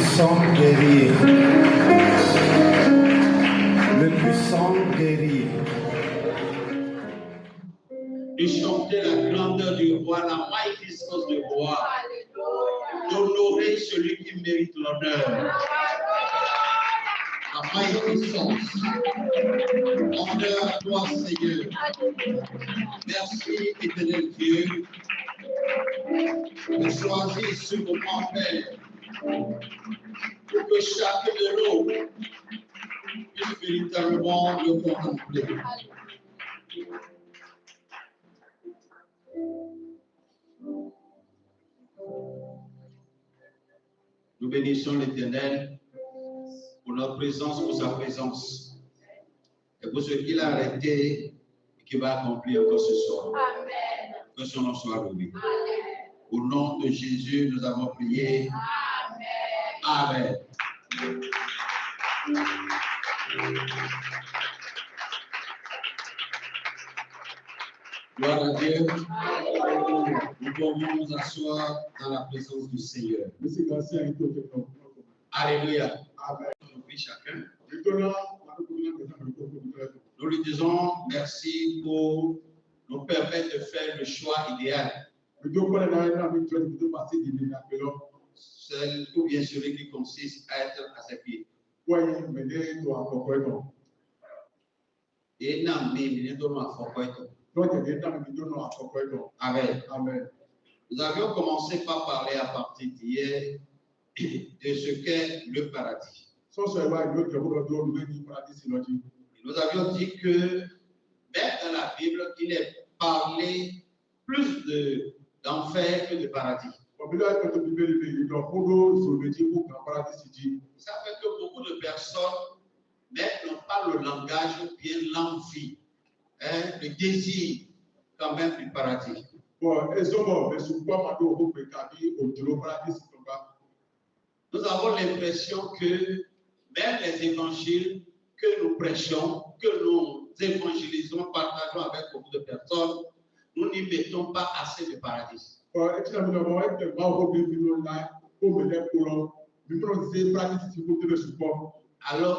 puissant guérit. Le puissant guérit. De chanter la grandeur du roi, la magnificence du roi, d'honorer celui qui mérite l'honneur, la magnificence. Honneur à toi, Seigneur. Merci, éternel Dieu, de choisir ce moment, Père, pour que chacun de nous puisse véritablement le contempler. Nous bénissons l'Éternel pour notre présence, pour sa présence, et pour ce qu'il a arrêté et qu'il va accomplir encore ce soir. Amen. Que son nom soit loué. Au nom de Jésus, nous avons prié. Amen. Amen. Gloire à Dieu. Nous pouvons nous asseoir dans la présence du Seigneur. Alléluia. Amen. Nous prie chacun. Nous lui disons merci pour nous permettre de faire le choix idéal. Celle ou bien celui qui consiste à être à ses pieds. Et non, mais il est dans Amen. Amen. Nous avions commencé par parler à partir d'hier de ce qu'est le paradis. Nous avions dit que même dans la Bible, il est parlé plus d'enfer que de paradis. Ça fait que beaucoup de personnes même n'ont pas le langage, bien l'envie, le désir quand même du paradis. Nous avons l'impression que même les évangiles que nous prêchons, que nous évangélisons, partageons avec beaucoup de personnes, nous n'y mettons pas assez de paradis. Alors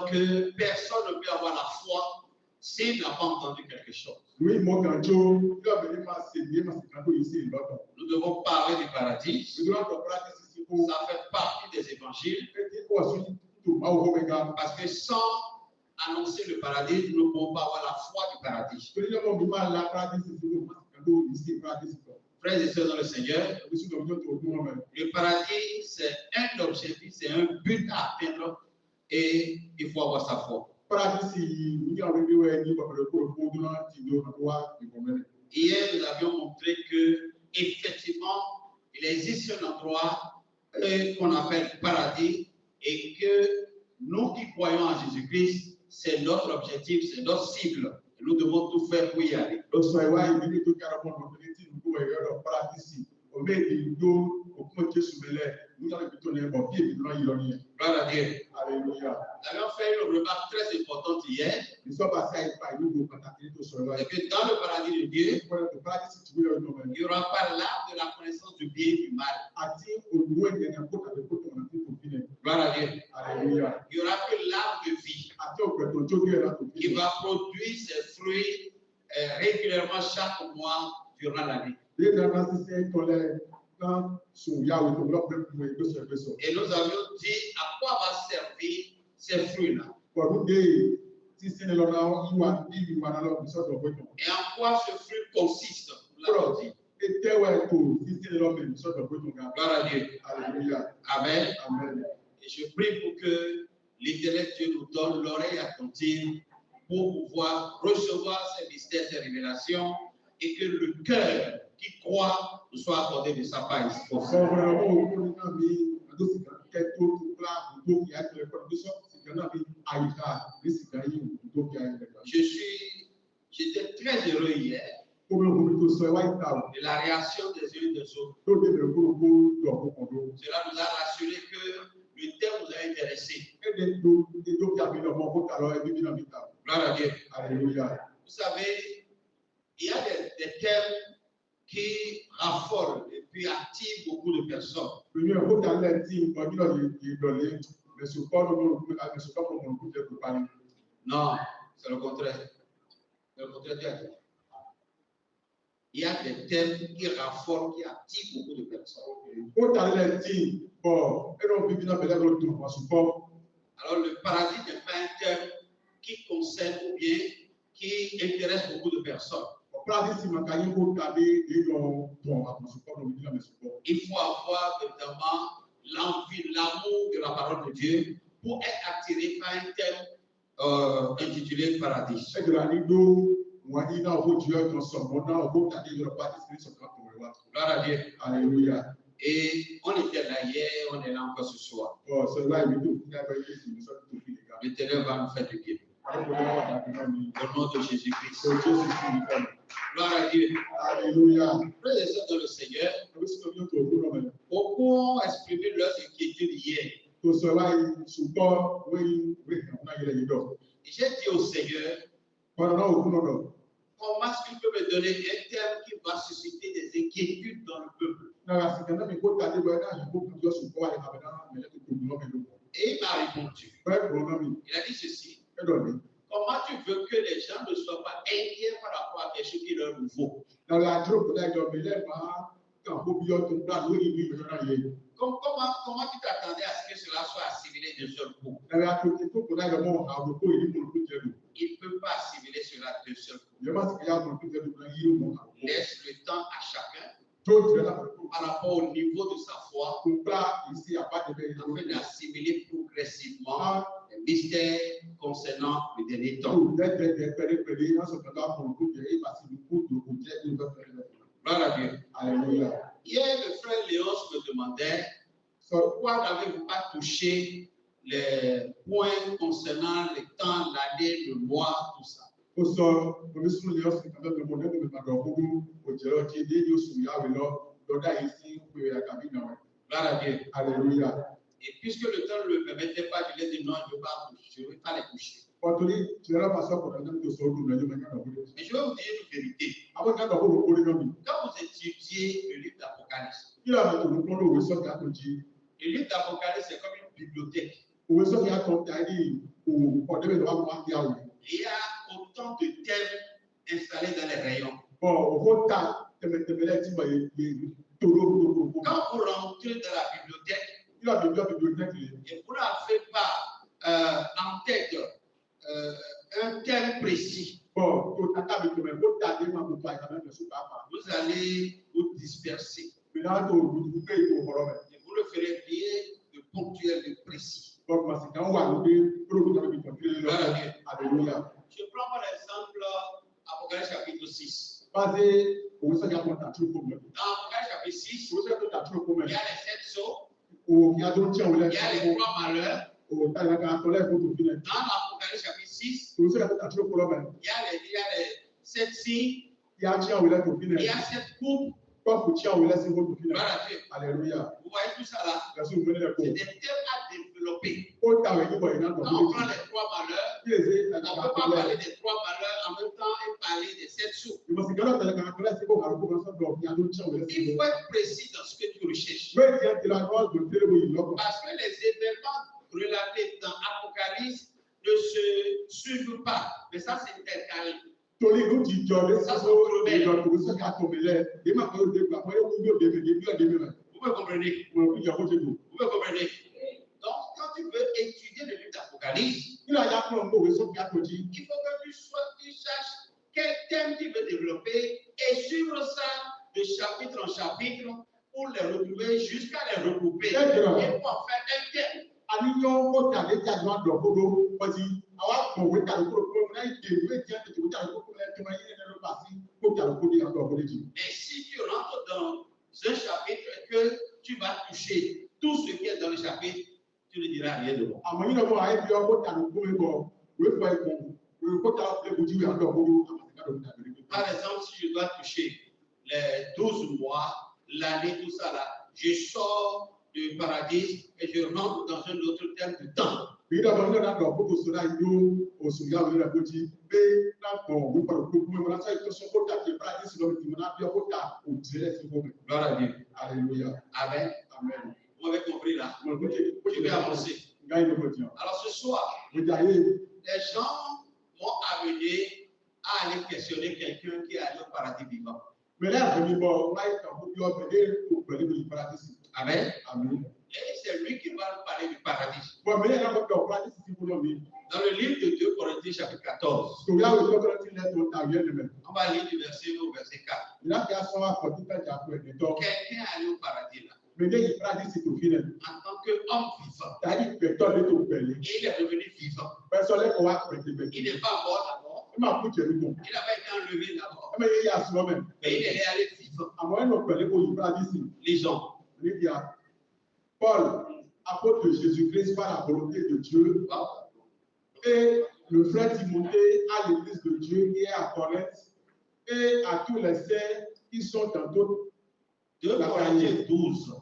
que personne ne peut avoir la foi s'il n'a pas entendu quelque chose. Nous devons parler du paradis. Ça fait partie des évangiles. Parce que sans annoncer le paradis, nous ne pouvons pas avoir la foi du paradis. Frères et sœurs dans le Seigneur, le paradis, c'est un objectif, c'est un but à atteindre et il faut avoir sa foi. Hier, nous avions montré que effectivement, il existe un endroit qu'on appelle paradis et que nous qui croyons en Jésus-Christ, c'est notre objectif, c'est notre cible. Et nous devons tout faire pour y aller. Gloire à Dieu. Alléluia. Nous avons fait une remarque très importante hier. Et que dans le paradis de Dieu, il n'y aura pas l'arbre de la connaissance du bien et du mal. Gloire à Dieu. Alléluia. Il n'y aura que l'arbre de vie qui va produire ses fruits régulièrement chaque mois durant l'année. Et nous avions dit à quoi va servir ces fruits-là. Et en quoi ce fruit consiste. Gloire à Dieu. Alléluia. Amen. Amen. Et je prie pour que l'Éternel Dieu nous donne l'oreille attentive pour pouvoir recevoir ces mystères, ces révélations et que le cœur qui croit nous soit accordé de sa part ici. J'étais très heureux hier de la réaction des uns et des autres. Cela nous a rassuré que le thème nous a intéressés. Gloire à Dieu. Alléluia. Vous savez, il y a des thèmes qui raffolent et puis attire beaucoup de personnes. Non, c'est le contraire. C'est le contraire du attire. Il y a des thèmes qui raffolent, qui attirent beaucoup de personnes. Alors, le paradis n'est pas un thème qui concerne ou bien qui intéresse beaucoup de personnes. Il faut avoir évidemment l'envie, l'amour de la parole de Dieu pour être attiré par un thème intitulé paradis. Gloire à Dieu. Alléluia. Et on était là hier, on est là encore ce soir. L'Éternel va nous faire du bien. Au nom de Jésus-Christ. Gloire à Dieu. Alléluia. Frères et sœurs dans le Seigneur, beaucoup ont exprimé leurs inquiétudes hier. Et j'ai dit au Seigneur, comment est-ce qu'il peut me donner un thème qui va susciter des inquiétudes dans le peuple? Et il m'a répondu. Il a dit ceci. Comment tu veux que les gens ne soient pas inquiets par rapport à quelque chose qui leur nouveau? Comment tu t'attendais à ce que cela soit assimilé d'un seul coup? Il ne peut pas assimiler cela d'un seul coup. Laisse le temps à chacun par rapport au niveau de sa foi afin d'assimiler progressivement les mystères concernant le dernier temps. Gloire à Dieu. Alléluia. Hier, le frère Léonce me demandait pourquoi n'avez-vous pas touché les points concernant le temps, l'année, le mois, tout ça. Gloire à Dieu. Alléluia. Et puisque le temps ne le permettait pas, je lui ai dit non, je ne vais pas les toucher. Mais je vais vous dire une vérité. Quand vous étudiez le livre d'Apocalypse, le livre d'Apocalypse, c'est comme une bibliothèque. Il y a autant de thèmes installés dans les rayons. Quand vous rentrez dans la bibliothèque, et vous n'avez pas en tête un thème précis, vous allez vous disperser. Et vous le ferez bien de ponctuel, de précis. Alléluia. Je prends par exemple Apocalypse chapitre 6. Dans Apocalypse chapitre 6, il y a les 7 sceaux, il y a les 3 malheurs. Dans l'Apocalypse chapitre 6, il y a les 7 signes, il y a 7 coupes. Alléluia. Vous voyez tout ça là? C'est des thèmes à développer. Quand Quand on prend les 3 malheurs, on ne peut pas parler des 3 malheurs en même temps et parler des 7 sceaux. Il faut être précis dans ce que tu recherches. Parce que les événements relatés dans l'Apocalypse ne se suivent pas. Mais ça, c'est intercalé. Ça, c'est vous me comprenez? Vous me comprenez? Donc, quand tu veux étudier le livre d'Apocalypse, il faut que tu saches quel thème tu veux développer et suivre ça de chapitre en chapitre pour les retrouver jusqu'à les regrouper. Et pour faire un thème. Et si tu rentres dans un chapitre et que tu vas toucher tout ce qui est dans le chapitre, tu ne diras rien de bon. Par exemple, si je dois toucher les 12 mois, l'année, tout ça là, je sors du paradis et je rentre dans un autre thème de temps. Gloire à Dieu. Alléluia. Amen. Amen. Vous m'avez compris là? Je Je vais avancer. Alors ce soir, les gens m'ont amené à aller questionner quelqu'un qui est allé au paradis vivant. Amen. Amen. Et c'est lui qui va parler du paradis. Dans le livre de 2 Corinthiens chapitre 14, on va lire du verset 1 au verset 4. Quelqu'un est allé au paradis là. En tant qu'homme vivant. Et il est revenu vivant. Il n'est pas mort d'abord. Il n'a pas été enlevé d'abord. Mais il est allé vivant. Lisons. Paul, apôtre de Jésus-Christ par la volonté de Dieu, et le frère Timothée à l'église de Dieu qui est à Corinthe, et à tous les saints qui sont dans toute 2 Corinthiens 12.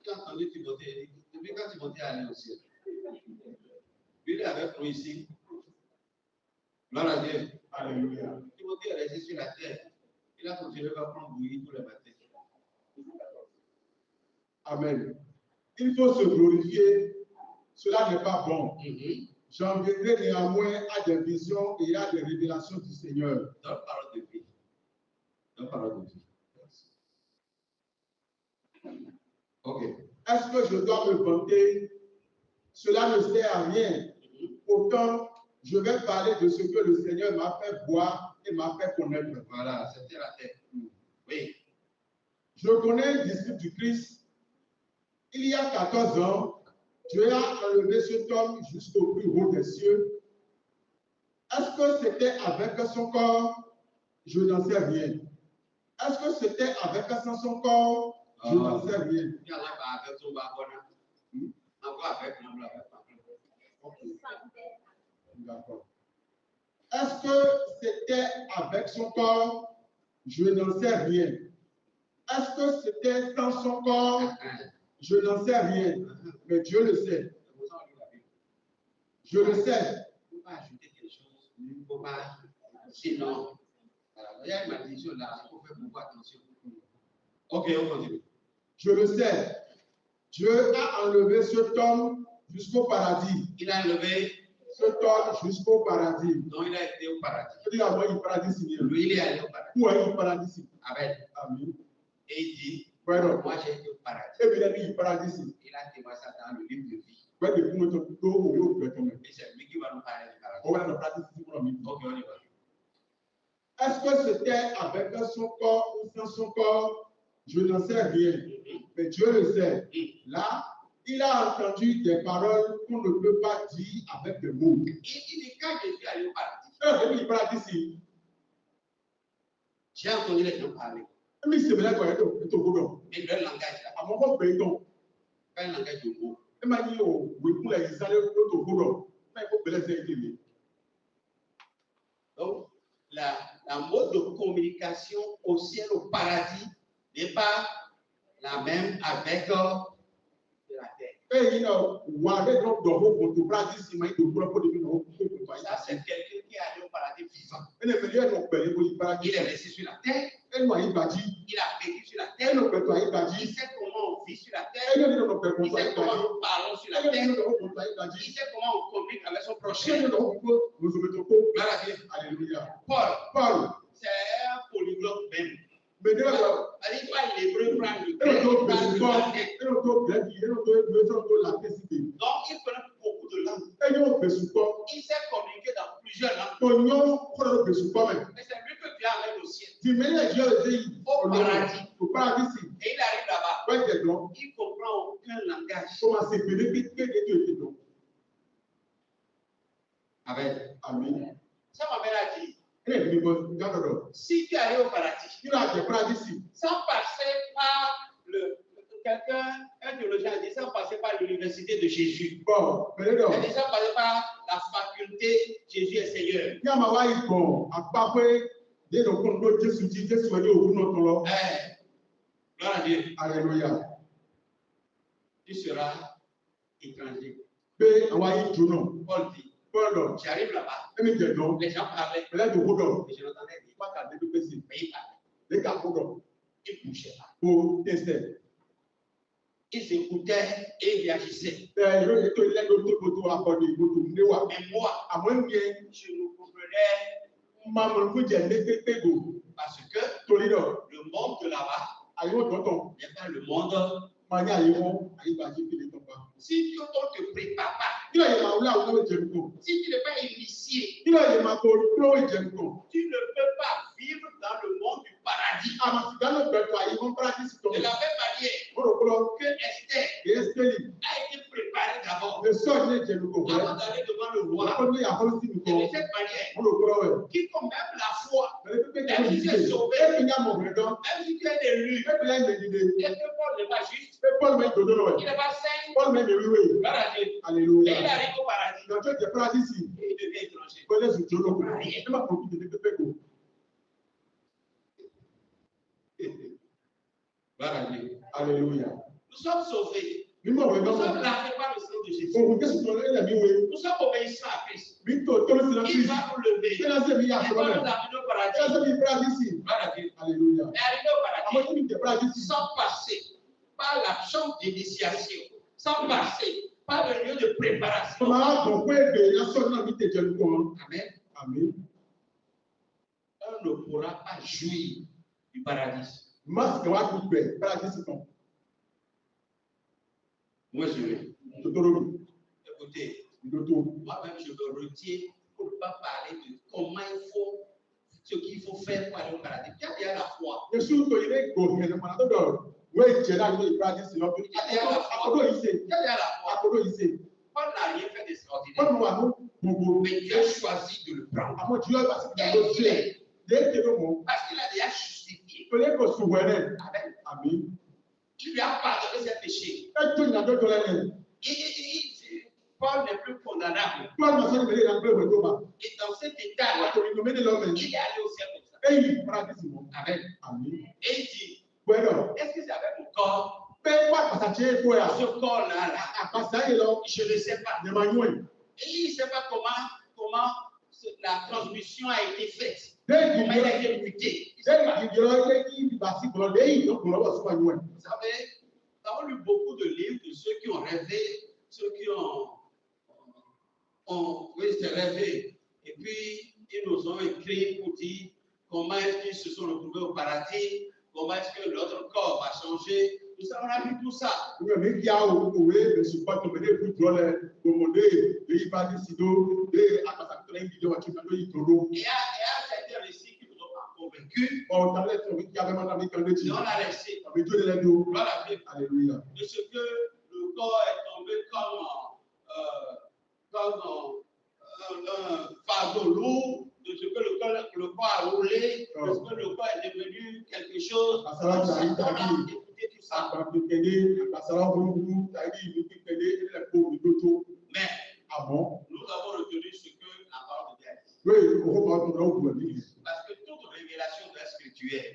J'ai entendu Timothée, depuis quand Timothée est allé au ciel? Lui, il est avec nous ici. Gloire à Dieu. Alléluia. Timothée est resté sur la terre. Il a continué à prendre bouillie tous les matins. Amen. Il faut se glorifier. Cela n'est pas bon. J'en viendrai néanmoins à des visions et à des révélations du Seigneur. Dans la parole de vie. Dans la parole de vie. Ok. Est-ce que je dois me vanter? Cela ne sert à rien. Pourtant, je vais parler de ce que le Seigneur m'a fait voir et m'a fait connaître. Voilà, c'était la tête. Oui. Je connais un disciple du Christ. Il y a 14 ans, Dieu a enlevé cet homme jusqu'au plus haut des cieux. Est-ce que c'était avec son corps? Je n'en sais rien. Est-ce que c'était avec son corps? Je n'en sais rien. D'accord. Est-ce que c'était avec son corps? Je n'en sais rien. Est-ce que c'était sans son corps? Je n'en sais rien. Mais Dieu le sait. Je le sais. Il ne faut pas ajouter quelque chose. Il ne faut pas. Sinon, il y a une malédiction là. Il faut faire beaucoup attention. Ok, on continue. Je le sais. Dieu a enlevé cet homme jusqu'au paradis. Il a enlevé cet homme jusqu'au paradis. Donc il a été au paradis. Lui, il est allé au paradis. Où est le paradis? Amen. Amen. Et il dit, bueno, moi j'ai été au paradis. Il a témoigné ça dans le livre de vie. Et c'est lui qui va nous parler du paradis. Ok, on y va. Est-ce que c'était avec son corps ou sans son corps? Je n'en sais rien. Mais Dieu le sait. Là, il a entendu des paroles qu'on ne peut pas dire avec des mots. Il dit quand je suis allé au paradis. J'ai entendu les gens parler. Mais c'est vrai que et leur langage là. À mon bon pays, pas un langage de mots. Donc, la mode de communication au ciel, au paradis, n'est pas la même avec la terre. Ça, c'est quelqu'un qui est allé au paradis vivant. Il est resté sur la terre. Il a vécu sur la terre. Il sait comment on vit sur la terre. Il sait comment nous parlons sur la terre. Il sait comment on communique avec son prochain. Alléluia. Paul, c'est un polyglotte même. Il parle l'hébreu, prendre le grec, donc il connaît beaucoup de langues. Il sait communiquer dans plusieurs langues. Mais c'est lui que Dieu amène au ciel. Au paradis. Et il arrive là-bas. Il ne comprend aucun langage. Amen. Ça m'amène à dire. Si tu es allé au paradis, sans passer par un théologien a dit, sans passer par l'université de Jésus, sans passer par la faculté Jésus est Seigneur. Gloire à Dieu. Alléluia. Tu seras étranger. Paul dit. J'arrive là-bas. Les gens parlaient. Et je l'entendais dire. Mais il parlait. Il ne bougeait pas. pour tester. Ils écoutaient et ils réagissaient. Mais moi, À moins que je ne comprenais parce que le monde de là-bas n'est pas le monde. Si on ne te prépare pas, si tu n'es pas initié, tu ne peux pas vivre dans le monde du paradis. De la même manière que Esther a été préparée d'abord avant d'aller devant le roi. Et de cette manière, quiconque même la foi, même si tu es sauvé, même si tu es élu, et que Paul n'est pas juste, il n'est pas saint, Alléluia. et il arrive au paradis, Dans le paradis, et il devient étranger. Alléluia. Nous sommes sauvés. Nous Nous sommes sommes lavés par le sang de Jésus. Nous Nous sommes obéissants à Christ. Il va nous lever. Il va nous amener au paradis. Alléluia. Et arriver au paradis sans passer par la chambre d'initiation, sans passer par le lieu de préparation. Amen. Amen. On ne pourra pas jouir du paradis. Moi, je vais. Écoutez, moi-même, je me retiens pour ne pas parler de comment il faut, ce qu'il faut faire pour aller au paradis. Il y a déjà la foi. Il y a déjà la foi. Paul n'a rien fait d'extraordinaire. Mais Dieu a choisi de le prendre. Parce qu'il a déjà justifié. Amen. Il lui a pardonné ses péchés. Paul n'est plus condamnable. Et dans cet état-là, il est allé au ciel comme ça. Amen. Et il dit, est-ce que c'est avec mon corps? Ce corps-là, je ne sais pas. Et il ne sait pas comment la transmission a été faite. Comment il a été muté. Vous savez, nous avons lu beaucoup de livres de ceux qui ont rêvé, ceux qui ont rêvé. Et puis, ils nous ont écrit pour dire comment est-ce qu'ils se sont retrouvés au paradis, comment est-ce que notre corps va changer. Nous savons, on a vu tout ça. Et il y a certains récits qui nous ont pas convaincus. Et on a laissé. Alléluia. De ce que le corps est tombé comme un fardeau lourd, de ce que le corps a roulé, de ce que le corps est devenu quelque chose. On a écouté tout ça. Mais nous avons retenu ce que la parole de Dieu dit. Parce que toute révélation doit être spirituelle.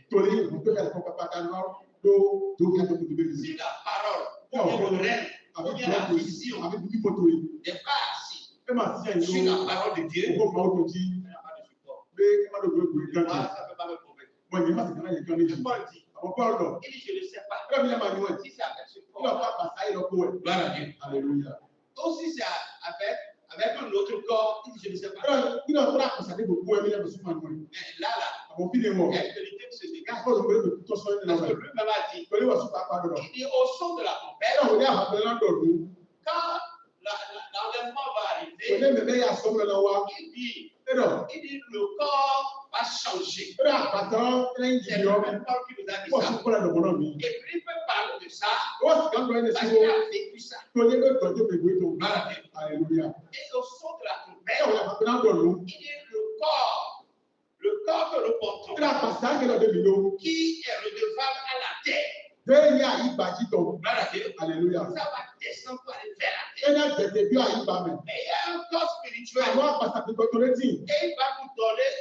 Si la parole, ou bien le rêve, ou bien la vision n'est pas assis sur la parole de Dieu, il n'y a pas de support. Moi, ça ne peut pas me convaincre. Paul dit, il dit, je ne sais pas si c'est avec ce corps. Gloire à Dieu. Alléluia. Aussi, c'est avec un autre corps, il dit, je ne sais pas. Mais là, il y a une vérité qui se dégage. Parce que lui-même a dit, il dit, au son de la trompette, quand l'enlèvement va arriver, il dit, le corps va changer. C'est le même Paul qui nous a dit ça. Et puis, il peut parler de ça parce qu'il a vécu ça. Alléluia. Et au son de la trompette, il dit, le corps que nous portons, qui est redevable à la terre. Alléluia. Ça va descendre pour aller vers la terre. Et il y a un corps spirituel. Et il va nous donner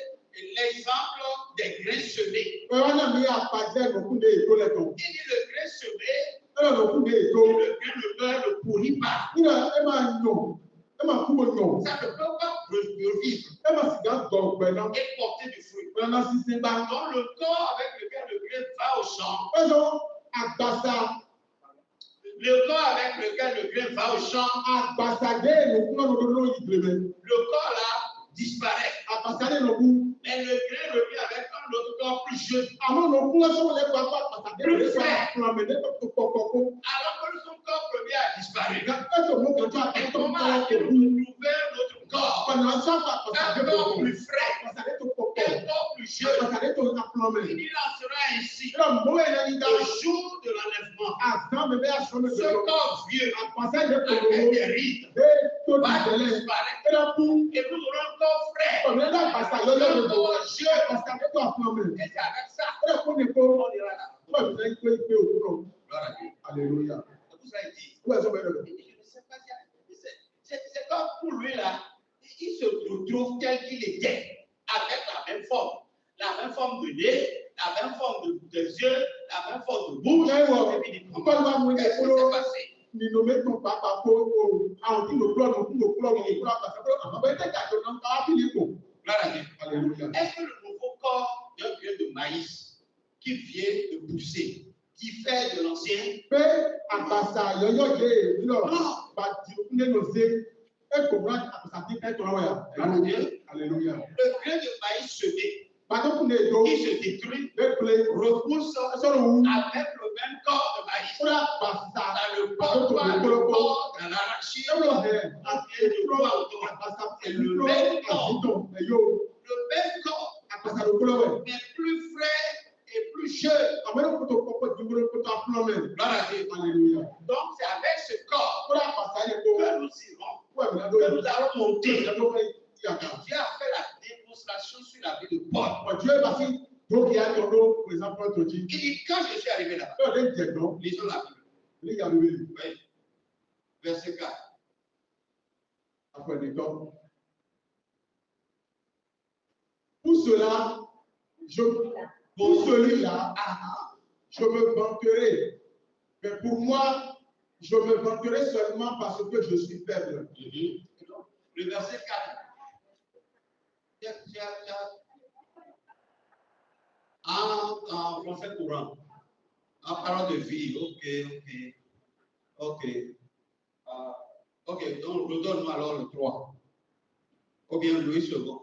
l'exemple des grains semés. Il dit le grain semé, le grain ne pourrit pas. Ça ne peut pas revivre et porter du fruit. Dans le corps avec lequel le grain va au champ, Agbasa. Le corps avec lequel le grain va au champ, Agbasa de l'eau le corps là disparaît. Agbasa de l'eau. Mais le grain revient avec un autre corps plus jeune. Alors que son corps premier a disparu. Et comment a-t-il retrouvé notre corps? Un corps plus frais, un corps plus jeune. Il en sera ainsi. Le jour de l'enlèvement, ce corps vieux avec des rides va disparaître. Et nous aurons un corps frais, un corps jeune. Et c'est avec ça qu'on ira là. Alléluia. C'est comme pour lui là, il se retrouve tel qu'il était, avec la même forme de nez, la même forme des yeux, la même forme de bouche. Et puis il dit, qu'est-ce qui s'est passé? Est-ce que le nouveau corps d'un grain de maïs qui vient de pousser, qui fait de l'ancien? Alléluia. Le grain de maïs semé, qui se détruit, repousse avec le même corps de maïs. Ça ne porte pas le corps de l'arachide, c'est le même corps. Le même corps, mais plus frais et plus jeune. Alléluia. Donc c'est avec ce corps que nous irons, que nous allons monter. Dieu a fait la démonstration sur la vie de Paul. Il dit, quand je suis arrivé là-bas, lisons la Bible. Oui. Verset 4. Pour cela, pour celui-là, je me vanterai. Mais pour moi, je me vanterai seulement parce que je suis faible. Le verset 4. En français courant, en parole de vie, ok. Donc redonne-nous alors le 3. Ou bien Louis II.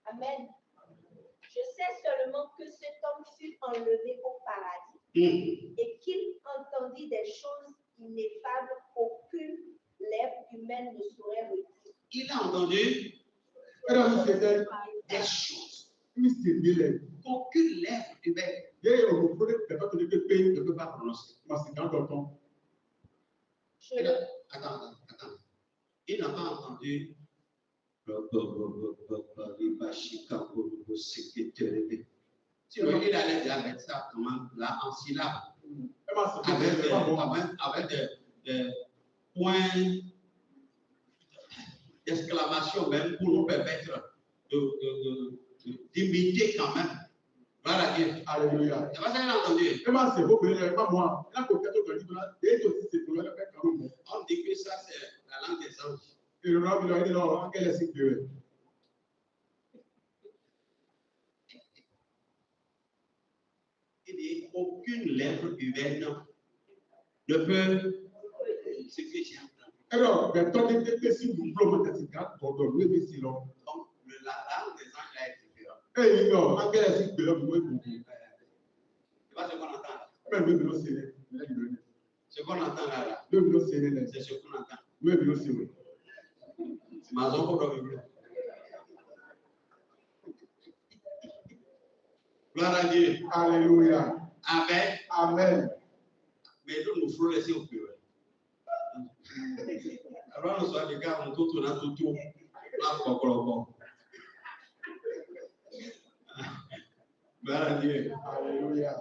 Amen. Je sais seulement que cet homme fut enlevé au paradis et qu'il entendit des choses ineffables qu'aucune lèvre humaine ne saurait redire. Il a entendu des choses qu'aucune lèvre humaine ne peut pas prononcer. Attends. Il n'a pas entendu. Si vous voulez, il allait dire avec ça, comment, là, en syllabes, avec des points d'exclamation même pour nous permettre d'imiter quand même. Voilà Dieu. Alléluia. C'est pas ça qu'il a entendu. On dit que ça, c'est la langue des anges. Il dit aucune lèvre humaine ne peut ce que j'ai entendu. Alors, donc, la langue des anges est différente. C'est pas ce qu'on entend là. Ce qu'on entend là, c'est ce qu'on entend. Maison pour dormir. Gloire à Dieu. Alléluia. Amen. Amen. Mais nous nous ferons laisser au plus. Alors, nous sommes des gars, on tourne à tout. Gloire à Dieu. Alléluia.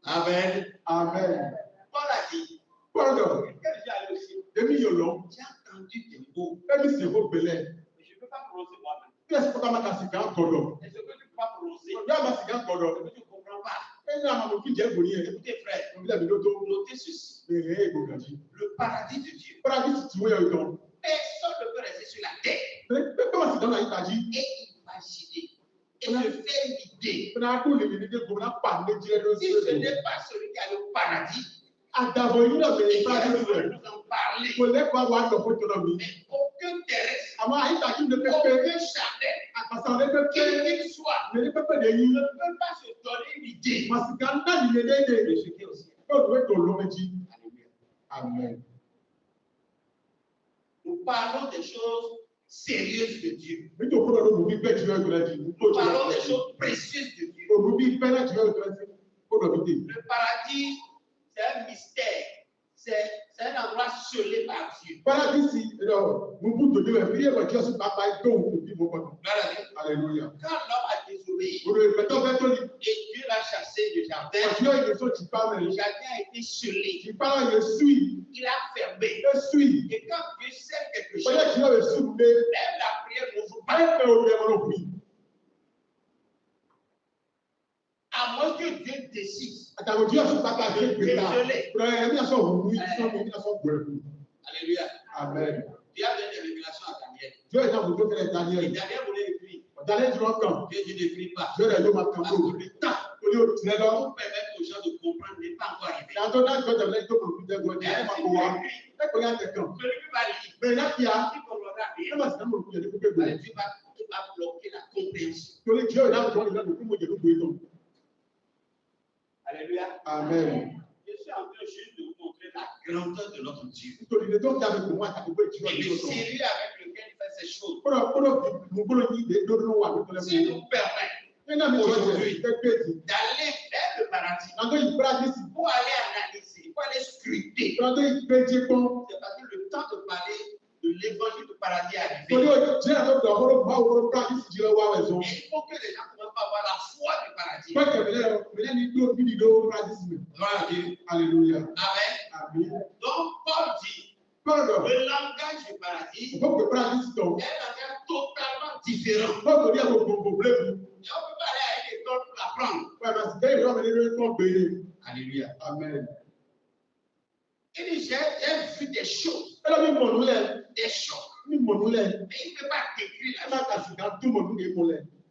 Amen. Amen. Paul a dit. Pardon. J'ai entendu des mots. Je ne peux pas prononcer moi-même. Est-ce que tu ne peux pas prononcer? Tu ne comprends pas. Écoutez, frère, notez ceci. Le paradis de Dieu. Personne ne peut rester sur la terre Mais comment c'est dans la Italie? et imaginer et se faire une idée. On a tout les minutes pour n'a pas de Dieu. Si ce n'est pas celui qui a le paradis, À d'abord, il a et fait qui pas de veut Dieu. nous en parler, Pour les pas voir de autonomie. mais aucun terrestre, Avant, à Italie, ne peut pas aucun charnel, parce qu'on ne peut quel pas, qu'il soit, mais ne peut pas de ne lui. peut pas se donner une idée Parce que quand il est de aidé, ce qui est au ciel. on doit être l'homme dit. Alléluia. Amen. Nous parlons des choses sérieuses de Dieu. Mais tu peux nous dire que tu vas dire. Nous parlons des choses précieuses de Dieu. Nous dire que tu vas dire. Le paradis, c'est un mystère. C'est un endroit scellé par Dieu. Paradis, nous pouvons donner un prière, mais Dieu se bat par donc. Alléluia. Quand l'homme a désobéi et Dieu l'a chassé du jardin, le jardin a été scellé. Il a fermé. Et quand Dieu scelle quelque chose, même la prière n'ouvre pas. À moins que Dieu décide. Alléluia. Amen. Dieu a donné des révélations à Daniel. Dieu est dans votre Et Daniel. Daniel voulait écrire. Daniel dit encore. Dieu dit n'écris pas. Dieu est dans ma Parce campo. que le temps Pour permettre aux gens de comprendre n'est pas encore arrivé. Celui qui va lire, Mais là, il y a qui ne comprendra rien, Dieu va Dieu va bloquer la compréhension. Alléluia. Amen. Je suis en train juste de vous montrer la grandeur de notre Dieu. Et Donc, le sérieux avec lequel il fait ces choses. Si nous permet aujourd'hui d'aller vers le paradis, pour aller analyser, pour aller scruter, c'est parce que le temps de parler de l'évangile du paradis est arrivé. Et il faut que les gens commencent à avoir la foi du paradis. Gloire à Dieu. Alléluia. Amen. Donc, Paul dit, le langage du paradis est un langage totalement différent. Et on ne peut pas aller à l'école pour l'apprendre. Alléluia. Amen. Il dit, j'ai vu des choses. Des choses. Mais il ne peut pas décrire la chose.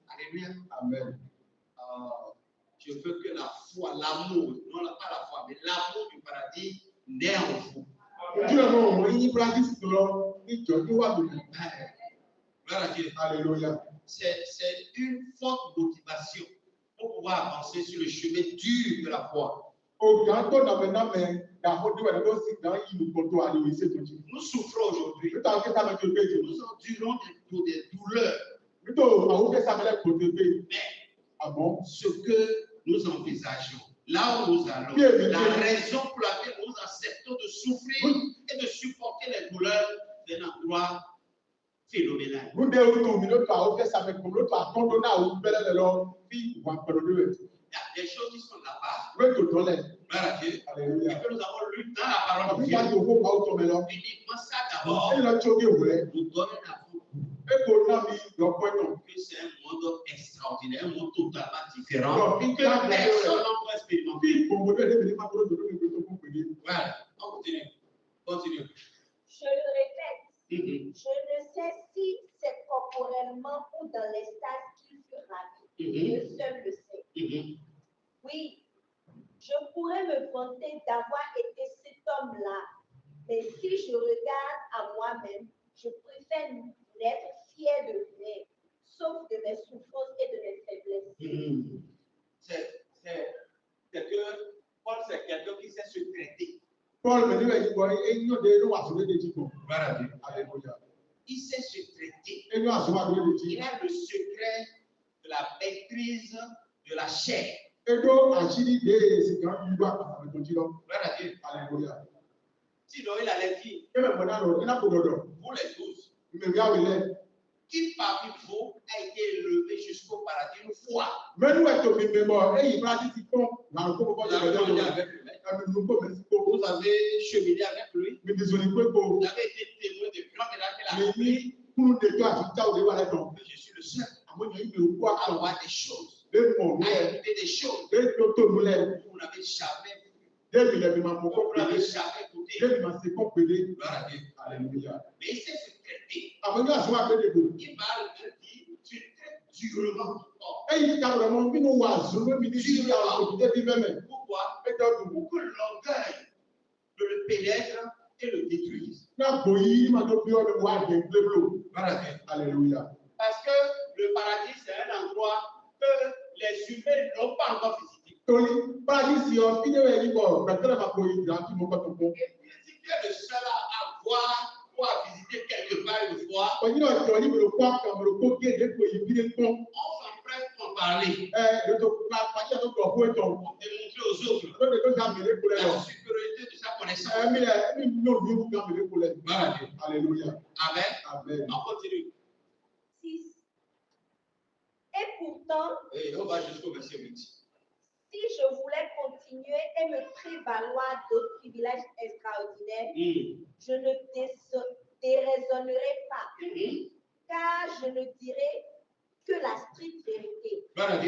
Alléluia. Amen. Je veux que la foi, l'amour, non pas la foi, mais l'amour du paradis naît en vous. Gloire à Dieu. Alléluia. C'est une forte motivation pour pouvoir avancer sur le chemin dur de la foi. Nous souffrons aujourd'hui. Nous endurons des douleurs. Mais ce que nous envisageons, là où nous allons, la raison pour laquelle nous acceptons de souffrir et de supporter les douleurs, c'est un endroit phénoménal. Il y a des choses qui sont là-bas. Gloire à Dieu. Et que nous avons lu dans la parole de Dieu. Uniquement ça d'abord nous donne la foi que c'est un monde extraordinaire, un monde totalement différent, que personne n'a expérimenté. Voilà, on continue. Continue. Je le répète, je ne sais si c'est corporellement ou dans l'extase qu'il fut ravi. Le seul le sait. Oui, je pourrais me vanter d'avoir été cet homme-là, mais si je regarde à moi-même, je préfère n'être fier de rien, sauf de mes souffrances et de mes faiblesses. C'est que Paul, c'est quelqu'un qui sait se traiter. Paul me dit, Il sait se traiter. Il a le secret de la maîtrise de la chair. Gloire à Dieu. Sinon, il allait dire, vous les tous, qui parmi vous a été élevé jusqu'au paradis une fois? Vous avez cheminé avec lui. Vous avez été témoin de grands miracles à lui. Je suis le seul à voir des choses, à écouter des choses que vous n'avez jamais vu. Vous n'avez jamais écouté. Gloire à Dieu. Alléluia. Mais il sait se traiter. épée. Àmọ́ ní àṣọ àgbẹ̀dẹ̀gbò. Il va le dire, tu es très durement fort. Ẹ̀yin ká lọ mọ nínú wàásù lóbi ní ìlú àwọn òkúté bí mẹ́mẹ́. Pourquoi? Ẹjọ́ dùn. Pour que l'orgueil le pénètre et le détruise. Náà gbò yí máa tó bí ọdún wá dé gbéblo. Voilà. Alléluia. Parce que le paradis, c'est un endroit que les humains n'ont pas encore visité. Torí paradísì ọ kí ni wọ́n yí bọ̀ gbẹ̀tẹ́rẹ̀ máa gbò yí ìdá tí mo kọ́ tó kún. Et puis, si tu es le seul à voir ou à visiter quelque part une fois, Ọ̀yin náà jọ ní mèrò kó àkàn mèrò kó gé èdè kò yí bí ní kún. on s'empresse d'en parler Ètò pàṣẹ tó gbọ̀ fún ètò. et montrer aux autres Lóde tó dá mèrè kulẹ̀ lọ. la supériorité de sa connaissance. Ẹ̀mí ẹ̀ ẹ̀mí mi yóò bí ewu ká mèrè kulẹ̀. Voilà. Alléluia. Amen. Amen. On continue. 6. Et pourtant, Et on va jusqu'au verset 8. si je voulais continuer et me prévaloir d'autres privilèges extraordinaires, je ne déraisonnerai pas, car je ne dirai que la stricte vérité. Voilà.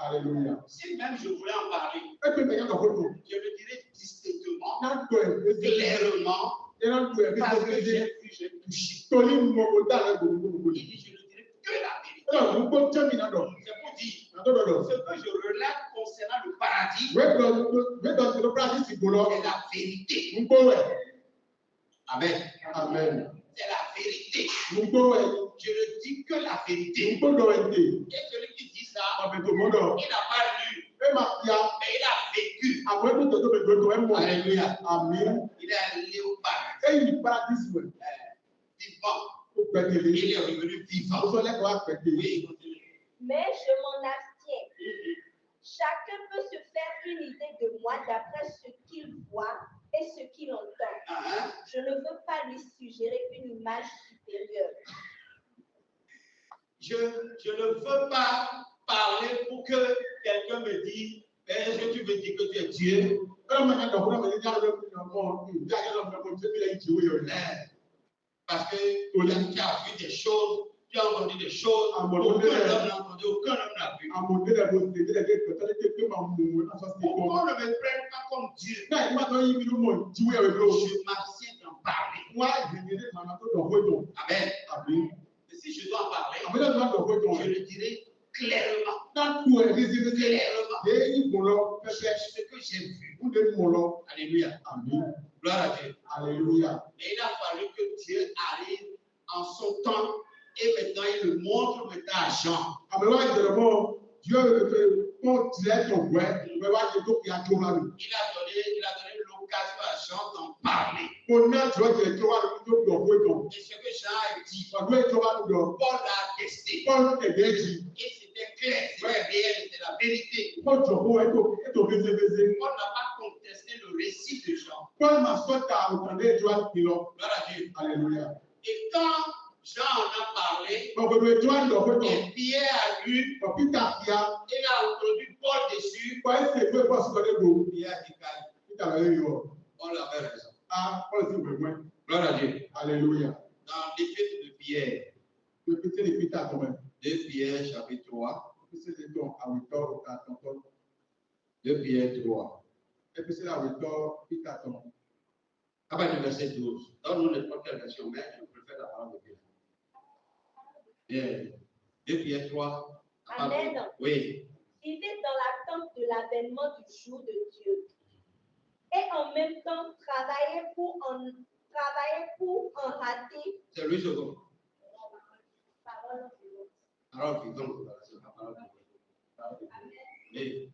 Alléluia. Si même je voulais en parler, Ẹ pé mẹ́yà lọ́kọ́ tó. je le dirais distinctement, Náà tó ẹ̀ ẹ́ clairement, Yẹ́nà tó ẹ̀ bí parce que ṣe j'ai vu, j'ai touché. torí mọ̀mọ́ dára gbogbo. Il dit, je ne dirai que la vérité. Ẹ lọ gbogbo tẹ́mi náà dọ̀. C'est pour dire, Àtọ́dọ̀dọ̀. ce que je relate concernant le paradis, Wẹ́dọ̀ tó ló pàdísì gbò lọ. c'est la vérité. Ń gbó ẹ̀. Amen. Amen. C'est la vérité. Ń gbó ẹ̀. Je ne dis que la Ń vérité. gbódọ̀ ẹ̀ dè. Et celui qui dit ça, Ọ̀bẹ̀ tó mọ́dọ̀. il n'a pas lu, Ẹ máa fi a. mais il a vécu. Àwọn ẹgbẹ́ tó bẹ̀ tó ẹ̀ mọ̀. Alléluia. Àmín. Il est allé au paradis Ẹ̀yìn pàdísì wẹ̀. vivant. Ó gbẹ̀tẹ̀lé. Il est revenu vivant. Àwọn sọ lẹ́kọ̀ọ́ àpẹ̀tẹ̀. Oui, continue. Mais je m'en abstiens. Chacun peut se faire une idée de moi d'après ce qu'il voit et ce qu'il entend. Ah, Je ne veux pas lui suggérer une image supérieure. je ne veux pas parler pour que quelqu'un me dise, est-ce que tu veux dire que tu es Dieu? Ẹ máa ń dọ̀kúnà mẹ́lẹ́ jáde lọ́mọ ìjáde lọ́mọ tó bí lẹ́yìn ìjìwé yọ̀ rẹ̀. Parce que tu as vu des choses, tu as entendu des choses, Ah, aucun bon, homme bon, n'a entendu, aucun homme n'a vu. Àmọ̀dé rẹ̀ bó ti dé ẹ̀dẹ́ pẹ̀tẹ́lẹ́ tó pé máa mú un náà sọ́sì On ìkọ́. ne me prenne pas comme Dieu. Náà ìgbà tó yí bínú mọ̀ ìjìwé rẹ̀ ló. Je m'abstiens d'en parler. Wá ìgbìyànjú màmá tó dọ̀ fún ìtàn. Amen. Àbí. Mais si je dois en parler, Àbílẹ̀ tó bá dọ̀ fún ìtàn je rẹ̀. le dirai clairement. Náà tú ẹ̀ fíṣífíṣí. Clairement. Dé ìbò lọ C'est pẹ́pẹ́. ce que j'ai vu. Kúndé mọ̀ lọ. Alléluia. Àbí. Gloire à Dieu. Alléluia. Mais il a fallu que Dieu arrive en son temps et maintenant il le montre maintenant à Jean. Àmì wá ìjọba mọ́ Dieu fait ton direct ton ouais, mais wá jẹ́ tó kí a tó wá lò. Il a donné l'occasion à Jean d'en parler. Kò náà tí wọ́n jẹ́ tó wá lò tó dọ̀ fún ìtàn. Et ce que Jean a dit, Ọdún ètò wá lò dọ̀. Paul a attesté. Paul ẹ̀dẹ́ jì. Et c'était clair, c'était réel, c'était la vérité. Paul jọ̀ fún ètò fèsèfèsè. Paul n'a pas contesté le récit de Jean. Paul máa sọ́ta òtàndé ètò àti lọ. Gloire à Dieu. Alléluia. Et quand Jean en a parlé, Ọ̀gbọ̀dọ̀ ètò àdọ̀ fún ìtàn. et Pierre a lu, Peter fia. il a entendu Paul dessus. Paul ṣe ìwé ìfọ̀ sí ọdẹ gbòó. Pierre a dit, Kai, Peter lọ yẹ yọ. Paul avait raison. Ah, Paul sì wẹ̀ wẹ̀. Gloire à Dieu. Alléluia. Dans l'épître de Pierre, Le pété de Peter quand même. 2 Pierre chapitre 3, Pété de ton àwùjọ òkà tọ̀tọ̀. 2 Pierre 3, Pété de àwùjọ Peter tọ̀. à partir du verset 12. Donne-nous n'importe quelle version, mais je préfère la parole de Dieu. Bien. 2 Pierre 3. à partir- Amen. Oui. Vivez dans l'attente de l'avènement du jour de Dieu. Et en même temps, travaillez pour en rater. C'est lui second. Parole de Dieu. Parole vivante. C'est la parole de Dieu. Oui.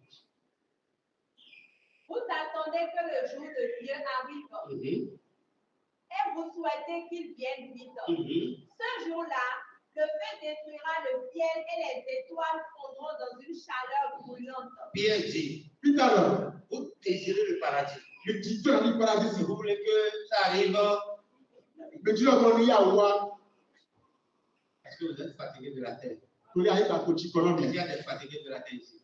Vous attendez que le jour de Dieu arrive et vous souhaitez qu'il vienne vite. Ce jour-là, le feu détruira le ciel et les étoiles fondront dans une chaleur brûlante. Pierre dit, Peter lọ. vous désirez le paradis. Méjì tó ní paradísì. Si vous voulez que ça arrive, Méjì lọ́gbọ́n ní ìyàwó wa. est-ce que vous êtes fatigué de la terre? Torí ayé ta kò tí kọ́ náà Est-ce mi. qu'il y a des fatigués de la terre ici?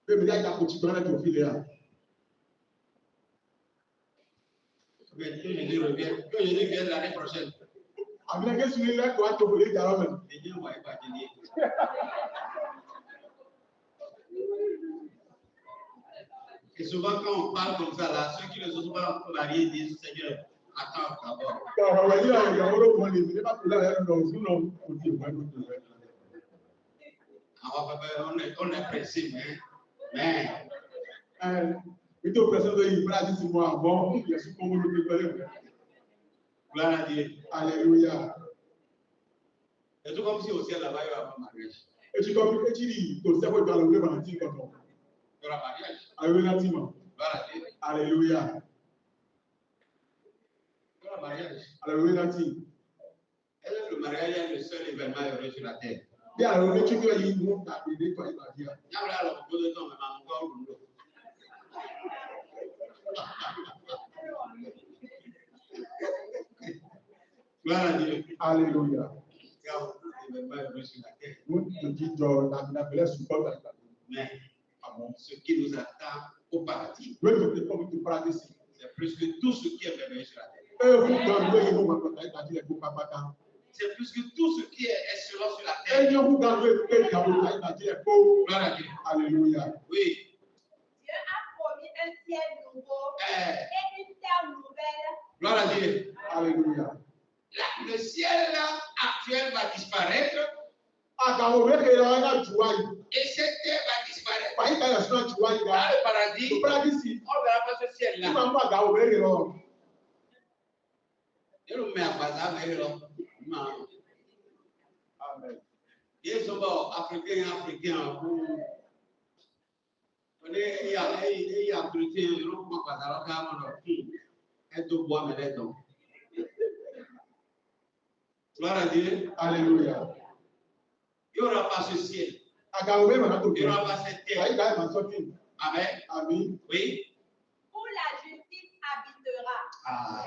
Bẹ́ẹ̀ni ayé ta kò tí kọ́ náà tó fi lè rà. Mais que Jésus revienne, que Jésus vienne l'année prochaine. Àbí ẹgbẹ́ sùn ní lẹ́kọ̀ọ́ àtòkò lè jà lọ́mọ. Et Dieu va épargner. Et souvent, quand on parle comme ça, là, ceux qui ne sont pas mariés disent, Seigneur, attends d'abord. On est pressé, mais. Gloire à Dieu. Alléluia. Et tout comme si au ciel là-bas, il y aura pas mariage. Et tu comprends que tu dis, tu sais quoi, tu as le dans Il y aura mariage. Alléluia. Gloire à Dieu. Alléluia. Il y aura mariage. Alléluia. Est-ce que le mariage est le seul événement heureux sur la terre? Bien, alors, tu veux y aller, tu as dit, toi, il va dire. Il y a alors beaucoup de temps, mais encore un peu. Gloire à Dieu. Alléluia. Il y a beaucoup d'événements heureux sur la terre. Nous te disons, la belle support à la Mais ce qui nous attend au paradis, c'est plus que tout ce qui est merveilleux sur la terre. C'est plus que tout ce qui est excellent sur la terre. Gloire à Dieu. Alléluia. Oui. Dieu a promis un ciel nouveau et une terre nouvelle. Gloire à Dieu. Alléluia. Le ciel actuel va disparaître et cette terre va disparaître. Dans le paradis, on ne verra pas ce ciel-là. Et le met à Baza, mais non. Amen. Ils sont africains. On est, il y a africain, ils n'ont pas Baza, et tout bois, mais les dons. Gloire à Dieu. Alléluia. Il n'y aura pas ce ciel. Il n'y aura pas cette terre. Amen. Amen. Oui. Où la justice habitera. Ah.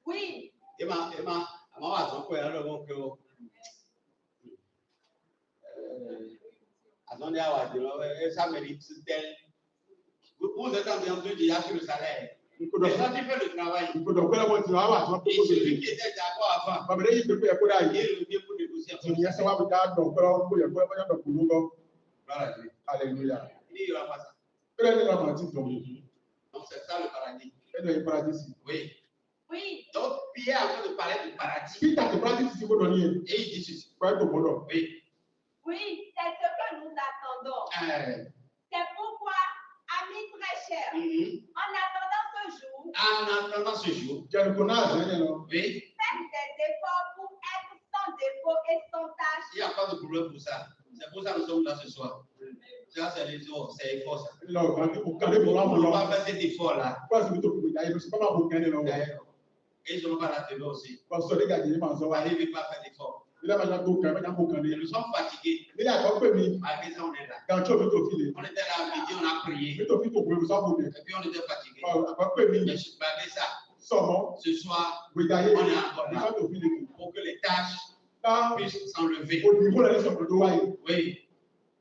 Oui. Emma, maman, son père, le bon que. Attendez, ça mérite tel. Vous êtes en train de dire sur le salaire. Mais quand tu fais le travail, et celui qui était d'accord avant, il revient pour négocier. Alléluia. Il n'y aura pas ça. Donc c'est ça le paradis. Oui. Oui. Donc Pierre est en train de parler du paradis. Et il dit ceci. Oui. Oui, c'est ce que nous attendons. C'est pourquoi, amis très chers, en attendant ce jour, oui, faites des efforts pour être sans défaut et sans tâche. Il n'y a pas de problème pour ça. C'est pour ça que nous sommes là ce soir. Ça, c'est les autres, c'est effort ça. On ne va pas faire cet effort-là. Et ils ne sont pas la télé aussi. Allez, ne veut pas faire d'effort. Nous sommes fatigués. Malgré ça, on est là. On était là à midi, on a prié. Et puis on était fatigués. Mais malgré ça, ce soir, on est encore là pour que les tâches puissent s'enlever. Oui.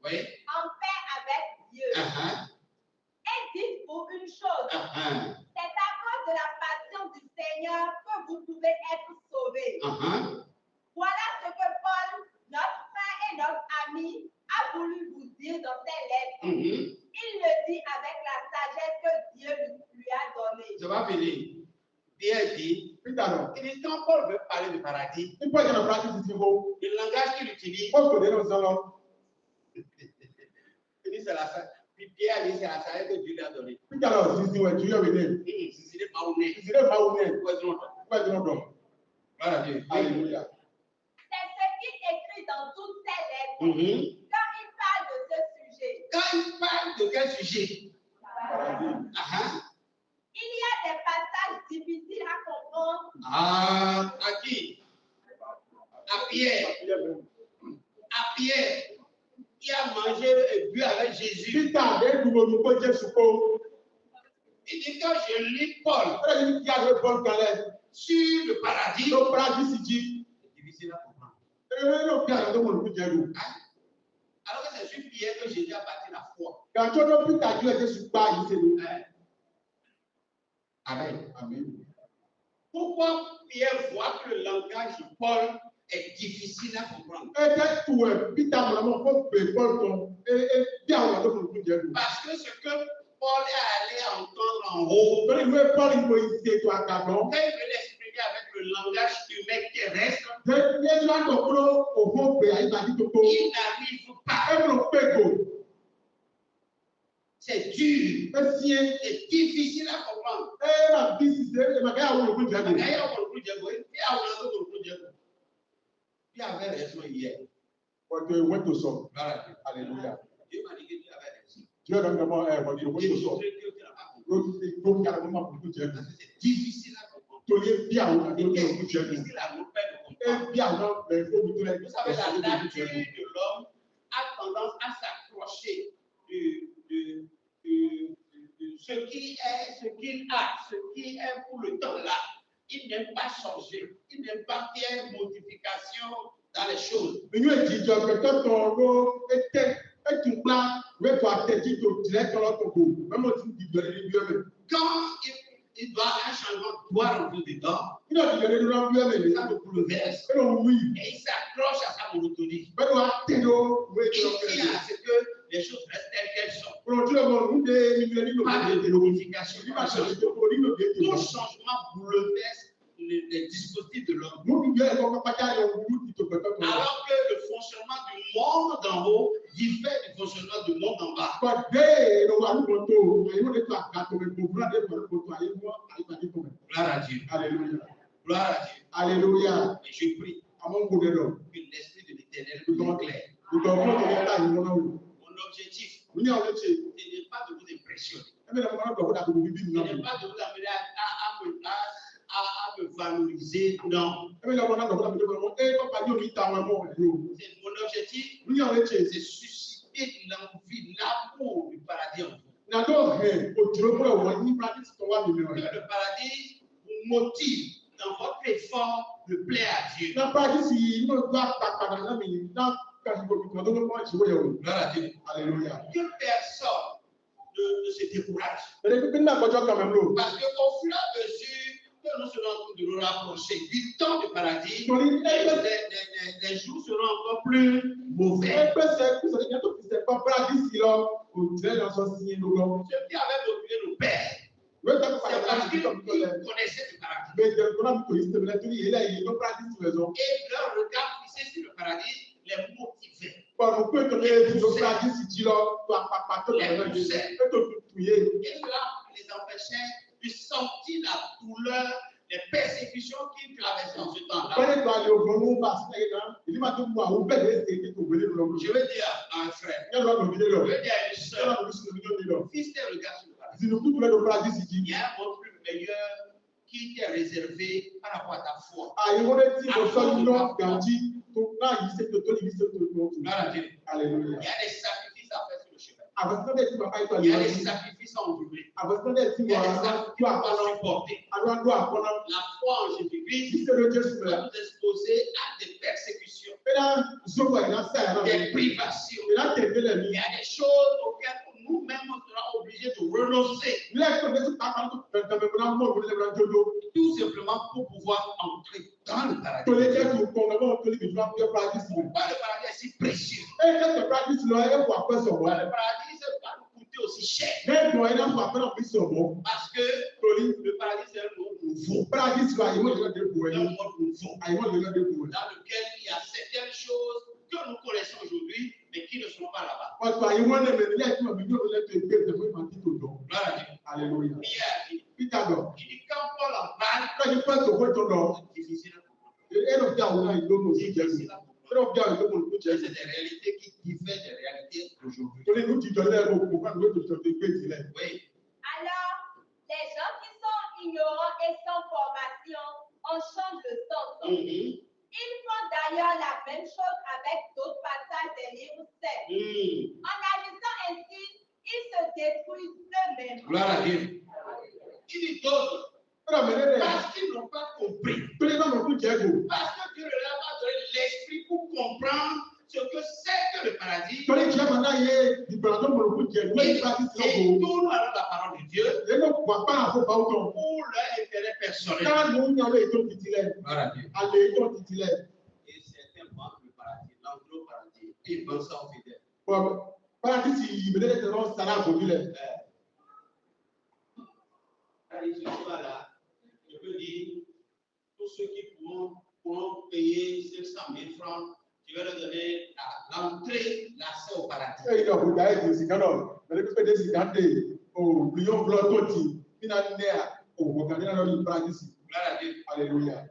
Oui. En paix avec Dieu. Et dites-vous une chose. C'est à cause de la passion du Seigneur que vous pouvez être sauvés. Voilà ce que Paul, notre frère et notre ami, a voulu vous dire dans ses lettres. Il le dit avec la sagesse que Dieu lui a donnée. Je vais finir. Pierre dit, quand Paul veut parler du paradis, le langage qu'il utilise, il dit c'est la sagesse. Puis Pierre dit c'est la sagesse que Dieu lui a donnée. C'est voilà Dieu. Alléluia. C'est ce qu'il écrit dans toutes ses lettres. Quand il parle de ce sujet. Quand il parle de quel sujet? Il y a des passages difficiles à comprendre. À qui? À Pierre. À Pierre. Qui a mangé et bu avec Jésus. Il dit quand je lis Paul sur le paradis, c'est difficile à comprendre. Alors que c'est sur Pierre que Jésus a bâti la foi. Amen. Pourquoi Pierre voit que le langage de Paul est difficile à comprendre? Parce que ce que Paul est allé entendre en haut, quand il veut l'exprimer avec le langage humain terrestre, il n'arrive pas. C'est dur. C'est difficile à comprendre. Tu avais raison hier. Alléluia. Dieu m'a dit que tu avais raison. Dieu a vraiment J'ai montré que tu n'as pas compris. C'est difficile à comprendre. C'est difficile à nous faire de comprendre. Vous savez, la nature de l'homme a tendance à s'approcher de ce qui est, ce qu'il a, ce qui est pour le temps là. Il n'aime pas changer. Il n'aime pas qu'il y ait modification dans les choses. Quand il doit un changement de pouvoir en dedans, ça le bouleverse. Et il s'accroche à sa monotonie. Et il tient à ce que les choses restent telles qu'elles sont. Pas de modification. Tout changement bouleverse les dispositifs de l'homme. Alors que le fonctionnement du monde d'en haut diffère du fonctionnement du monde en bas. Gloire à Dieu. Alléluia. Gloire à Dieu. Alléluia. Et je prie que l'esprit de l'Éternel nous éclaire. Mon objectif, ce n'est pas de vous impressionner. Ce n'est pas de vous amener à me valoriser. Non. Mon objectif, c'est susciter l'envie, l'amour du paradis en vous. Que le paradis vous motive dans votre effort de plaire à Dieu. Gloire à Dieu. Alléluia. Que personne ne se décourage. Parce qu'au fur et à mesure que nous serons en train de nous rapprocher du temps du paradis, les jours seront encore plus mauvais. Ce qui avait motivé nos pères, c'est parce qu'ils connaissaient le paradis. Et leur regard fixé sur le paradis les motivait. Et cela les empêchait de sentir la douleur, les persécutions qu'ils traversaient en ce temps-là. Je veux dire à un frère, je veux dire à une soeur, fils tes regards sur le paradis. Il y a un monde plus meilleur qui t'est réservé par rapport à ta foi. Alléluia. Il y a des sacrifices à faire sur le chemin. Il y a des sacrifices à endurer. Il y a des sacrifices à supporter. La foi en Jésus-Christ va nous exposer à des persécutions, des privations. Il y a des choses auxquelles nous-mêmes on sera obligés de renoncer. Tout simplement pour pouvoir entrer dans le paradis. Pourquoi le paradis est si précieux? Le paradis ne va nous coûter aussi cher. Parce que le paradis c'est un monde nouveau. Un monde nouveau. Dans lequel il y a certaines choses que nous connaissons aujourd'hui, mais qui ne sont pas là-bas. Alléluia. Pierre, il dit quand Paul en parle, c'est difficile à comprendre. Difficile à comprendre. C'est des réalités qui diffèrent des réalités d'aujourd'hui. Oui. Alors, les gens qui sont ignorants et sans formation en changent de sens. Ils font d'ailleurs la même chose avec d'autres passages des livres saints. En agissant ainsi, ils se détruisent eux-mêmes. Gloire à Dieu. Il dit d'autres, parce qu'ils n'ont pas compris. Parce que Dieu ne leur a pas donné l'esprit pour comprendre ce que c'est que le paradis. Et tournent alors la parole de Dieu pour leur intérêt personnel. Gloire à Dieu. Et certains manquent le paradis, l'entrée au paradis. Ils pensent en fidèle. Je suis là, je peux dire, tous ceux qui pourront payer 500 000 francs, tu vas leur donner l'entrée, l'accès au paradis. Et il a regardé ce canal. Mais le fait de se garder au lion blanc toti, finalement, au regardez dans le paradis. Gloire à Dieu. Alléluia.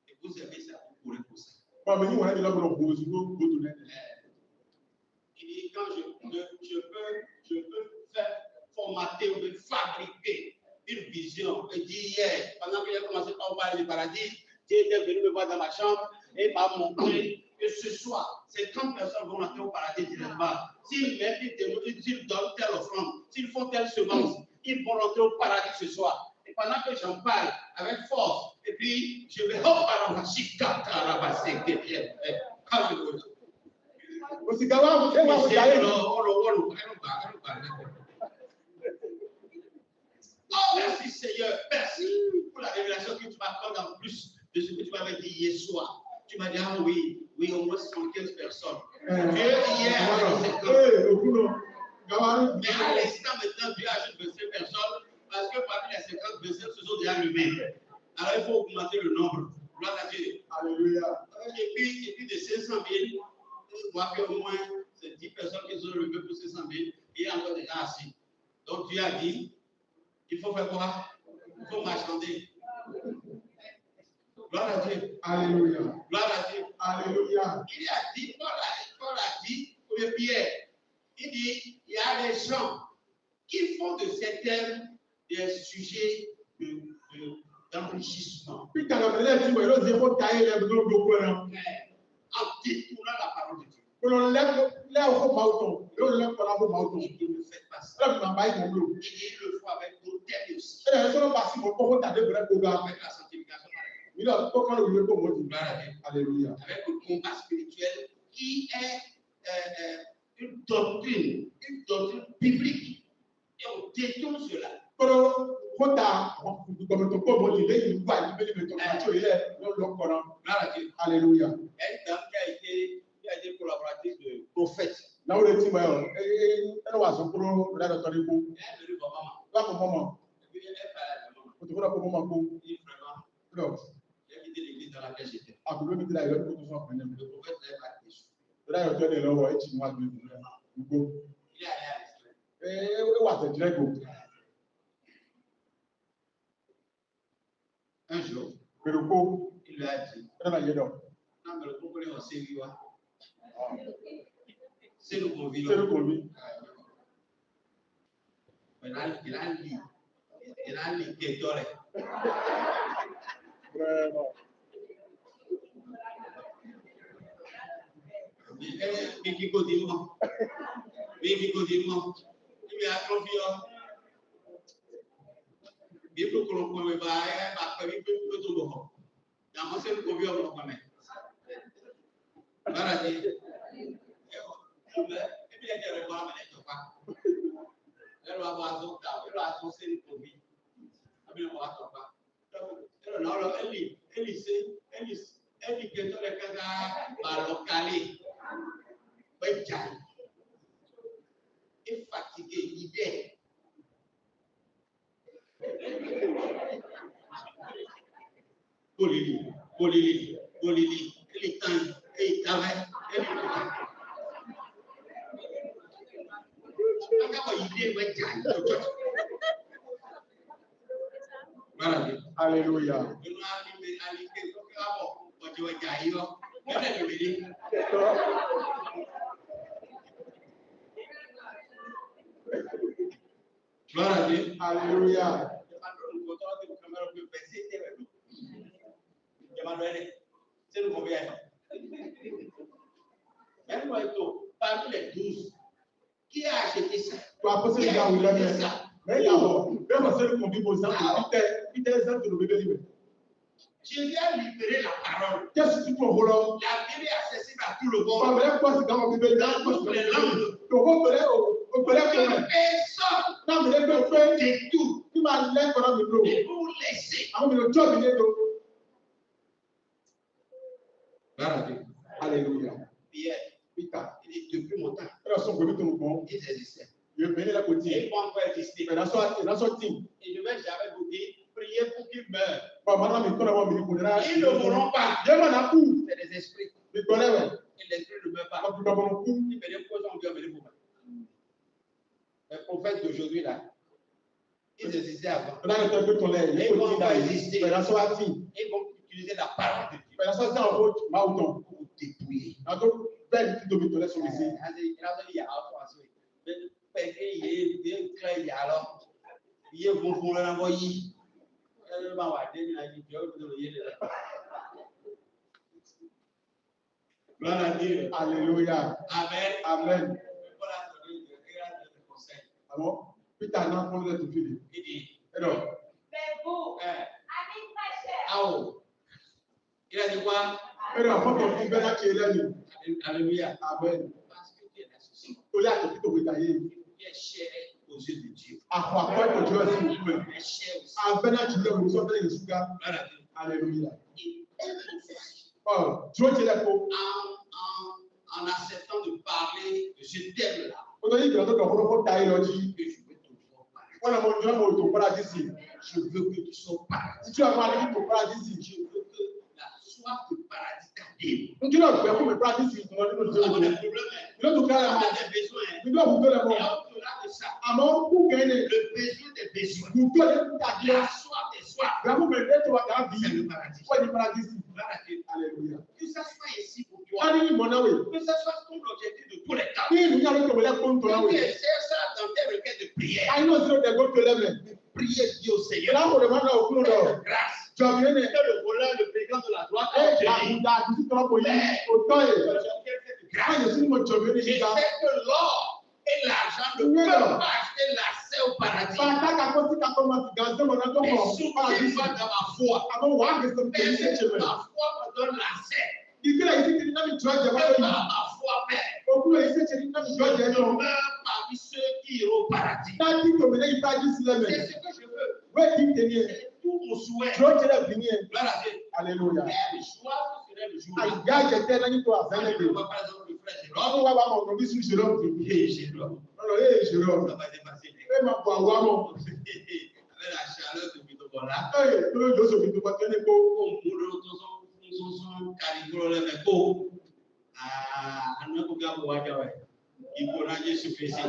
Et vous aimez ça, vous courez pour ça. Mais nous, on a dit là pour le beau, vous tournez. Il dit, quand je peux faire formater ou fabriquer une vision. Et dit hier, pendant que j'ai commencé à parler du paradis, Dieu était venu me voir dans ma chambre et m'a montré que ce soir, 50 personnes vont entrer au paradis directement. S'ils mettent, s'ils donnent telle offrande, s'ils font telle semence, ils vont rentrer au paradis ce soir. Et pendant que j'en parle avec force, et puis je vais Oh, merci Seigneur, merci pour la révélation que tu m'accordes en plus de ce que tu m'avais dit hier soir. Tu m'as dit, ah oui, au moins 75 personnes. Dieu hier avait 50. Mais à l'instant maintenant, Dieu ajoute 25 personnes parce que parmi les 50 personnes se sont déjà levées. Alors il faut augmenter le nombre. Gloire à Dieu. Alléluia. Et puis de 500 000, on voit qu'au moins c'est 10 personnes qui sont levées pour 500 000 et il y a encore des gens assis. Donc Dieu a dit, il faut faire quoi? Il faut marchander. Gloire à Dieu. Alléluia. Gloire à Dieu. Alléluia. Il a dit, Paul a dit, au Pierre, il dit, il y a des gens qui font de ces thèmes des sujets d'enrichissement. Puis quand on lève, tu vois, il faut tailler les bras en détournant la parole de Dieu. on lève au mouton. On lève pour la mouton. Il ne fait pas ça. Il le faut avec d'autres aussi. Et les gens passent pour tailler le bras. Avec la sanctification. Il a pas quand le pour moi. Alléluia. Avec le combat spirituel qui est une doctrine biblique. Et on détourne cela. Alléluia. Elle qui a été collaboratrice de prophète. Là où le team elle va se prendre là dans ton époux. Elle est venue pour maman. Là pour maman. Et puis elle parlait à maman. Pour te voir pour maman. Il dit vraiment. J'ai quitté l'église dans laquelle j'étais. Ah, vous le là, il a tout ça prendre. Le prophète n'avait pas de déçu. Là, il a là, ouais, tu m'as dit. Il est allé à l'extrême. Et ouais, c'est direct. Un jour, Mais le coup, il lui a dit, elle a dit non. non, mais le couple est en série. C'est le convive. C'est le convive. Il a lu qui est doré. Vraiment. Mais qui continue. Il me a confié. Il faut que l'on puisse faire tout le monde. Dans c'est le convive au moment. Voilà. Et puis il a dit, elle va pas. Elle va avoir son temps. Elle va son le convive. Elle va avoir son temps. Elle dit que tout le cas va localer. Et fatigué, l'idée. Bolili, elle est tendre, elle est travaille, elle est Alléluia. Gloire à Dieu. Alléluia. C'est le combien? Parmi les 12, qui a acheté ça? Tu as posé le gars où il a fait ça. Mais d'abord, même c'est le convive aux gens, il était exempt de le bébé libre. Je viens libérer la parole. Qu'est-ce que tu peux voler? La Bible est accessible à tout le monde. Mais quoi, c'est dans le bébé dans toutes les langues. Personne. Non, mais les deux fait de tout. Tu m'as l'air pendant le dos. Et vous laissez. Ah, mais le job, il est dos. Alléluia. Pierre, Peter, il dit depuis mon temps. il a son bébé tout le monde. Il existait. Il est venu la Et côté. il peut encore exister. Mais dans son team. Et je vais jamais vous dire, priez prier pour qu'ils meurent. Ils Ils ne mourront pas. C'est des esprits. Et l'esprit ne meurt pas. Ils me disent pourquoi on doit venir pour moi. Les prophètes d'aujourd'hui, là, ils existaient avant. Ils vont pas exister. Ils vont utiliser la parole de Dieu pour vous dépouiller. Gloire à Dieu. Alléluia. Amen. Amen. Voilà, le conseil. Alors, Peter n'a pas de fili. Il dit, Alors, Mais vous, amis très chers, oh. Il a dit quoi? alors, quand on dit ben qui est là, Alléluia. Amen. Parce que tu es la société. Tout là, tout tout détaillé. Tu es cher aux yeux de Dieu. À quoi que Dieu s'il vous plaît. Tu es cher aussi. À ben qui est vous sortez les sougas. Gloire à Dieu. Alléluia. Et Oh, Dieu est là pour. en acceptant de parler de ce thème-là, On a dit que notre propre taille logique. que je veux toujours parler. On a mon Dieu mon paradis. Je veux que tu sois paradis. Si tu as parlé de paradis, Je veux que la soif de paradis t'anime. on dit non, mais comme paradis, on a dit Nous avons des problèmes. nous avons Nous tout avons là. des besoins. Nous avons tout Et là. au-delà de ça, Avant pour gagner, le besoin des besoins, nous devons tout la soif des soifs, Bravo, mais dès que tu vas c'est vie, le paradis. quoi du paradis? Gloire à Dieu. Alléluia. Que ça soit ici pour toi, Allez, mon amour. que ça soit ton objectif de tous les temps. Qui nous a dit que le compte là, Que tu oui. essaies ça dans tes requêtes de prière. I know zero de go to level. Priez Dieu au Et Seigneur. là, on demande au cours Fais de grâce. tu as bien Que le voleur, le président de la droite, eh, a à obtenu. tu te pour y autant et quand je suis mon chômeur, Je je sais dis que l'or et l'argent ne Oui, peuvent non. pas acheter l'accès au paradis. ça attaque à cause qu'à commencer dans ce moment Mais donc soutiens-moi paradis. dans ma foi. Avant voir que c'est Mais c'est chez moi. ma foi me donne l'accès. Il dit là ici que nous tu as déjà Que fait. par ma foi, Père, Au cours ici c'est nous tu as je déjà demeure parmi ceux qui iront au paradis. fait. Dit que maintenant il paradis là C'est mais. ce que je veux. Ouais, dit tenir. C'est tout mon souhait. Tu as déjà fini. Gloire à Dieu. Alléluia. Quel choix ce serait le jour là. Aïe, j'étais là, tu as Quand je fait. vois par exemple le frère On Jérôme, va voir mon nom sur Jérôme. et Jérôme, Alors, eh, Jérôme. ça va dépasser les Eh, ma foi, wow. avec la chaleur de Bitobola. Eh, tout le monde se met tenir pour. Au boulot, son caricolo, le mec, à un peu de Wagawa. Il faut nager sur PC.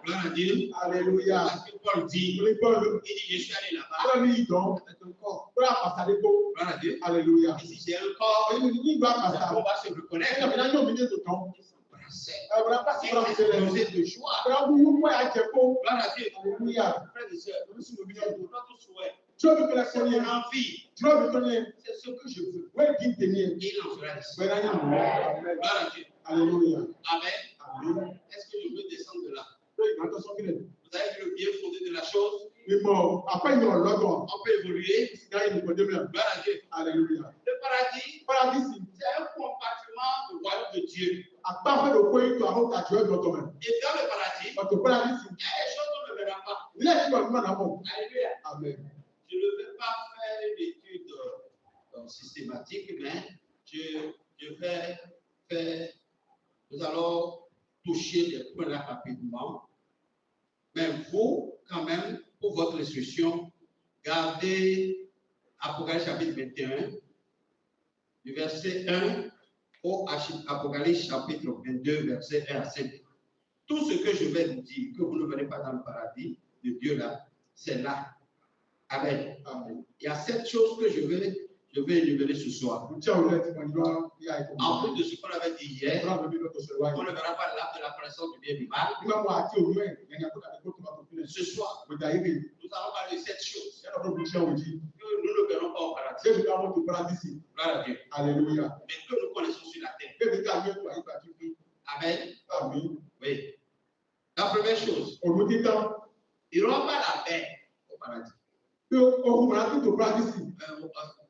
Gloire à Dieu. Alléluia. Parce que Paul dit, Pour les pauvres, il dit, je suis allé là-bas pour les migrants, avec un corps. pour la passer des pauvres. Gloire à Dieu. Alléluia. Et si j'ai un corps, Et nous, il va passer. on va se reconnaître. Eh, maintenant, nous, on vient de temps. Et s'embrasser. On va passer Et pour la exploser de joie. Gloire à Dieu. Gloire à Dieu. Alléluia. Frères et sœurs, nous sommes venus pour notre souhait. Tu veux que la C'est sonnière, mon envie. tu veux que tu C'est ce que je veux. ouais, qui tenir. Et il en sera ici. Amen. Gloire à Dieu. Alléluia. Amen. Amen. Est-ce que je peux descendre de là? Attention qu'il est. Vous avez vu le bien fondé de la chose? Mais bon, après, il y a l'autre. On peut évoluer. Là, il nous demain. Gloire à Dieu. Alléluia. Le paradis, Paradis, c'est un compartiment du royaume de Dieu. à part faire le point, tu as honte à Dieu dans ton main. Et dans le paradis, Parce que paradis, il y a des choses qu'on ne verra pas. il est qui va nous demander. Alléluia. Amen. Je ne vais pas faire une étude systématique, mais je vais faire. Nous allons toucher les points là rapidement. Mais vous, quand même, pour votre instruction, gardez Apocalypse chapitre 21, du verset 1 au Apocalypse chapitre 22, verset 1 à 5. Tout ce que je vais vous dire, que vous ne verrez pas dans le paradis de Dieu là, c'est là. Amen. Amen. Il y a 7 choses que je vais énumérer ce soir. Nous tiens au lait, on doit y aller. En plus de ce qu'on avait dit hier, On va venir notre soir. on ne verra pas l'arbre de la connaissance du bien et du mal. Il va voir à qui au moins, il y a un peu de Ce soir, vous d'arriver. nous allons parler de 7 choses Il y a un peu de chien au dit. que nous ne verrons pas au paradis. C'est le temps de paradis. Gloire à Dieu. Alléluia. Mais que nous connaissons sur la terre. Et le temps de toi, il va dire. Amen. Amen. Oui. La première chose, On nous dit tant. il n'y aura pas la paix au paradis. On vous l'a dit au paradis.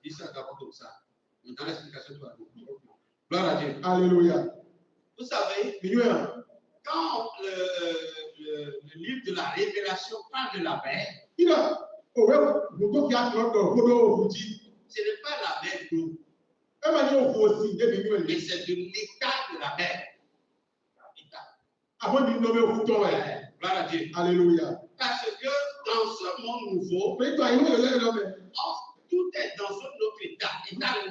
Dis ça d'abord comme ça. Dans l'explication, tu vas voir. Gloire à Dieu. Alléluia. Vous savez, Minuit. quand le livre de la Révélation parle de la mer, Il a. Oh, ouais, vous devez faire notre vous dit. ce n'est pas la mer d'eau, Un manière vous aussi, il est mais venu. c'est de l'état de la mer. L'état. Avant de nommer au bouton. Gloire à Dieu. Alléluia. Parce que dans ce monde nouveau, Pé tó àyè wọ́n yẹ lẹ́yìn lọ́mẹ̀. tout est dans un autre état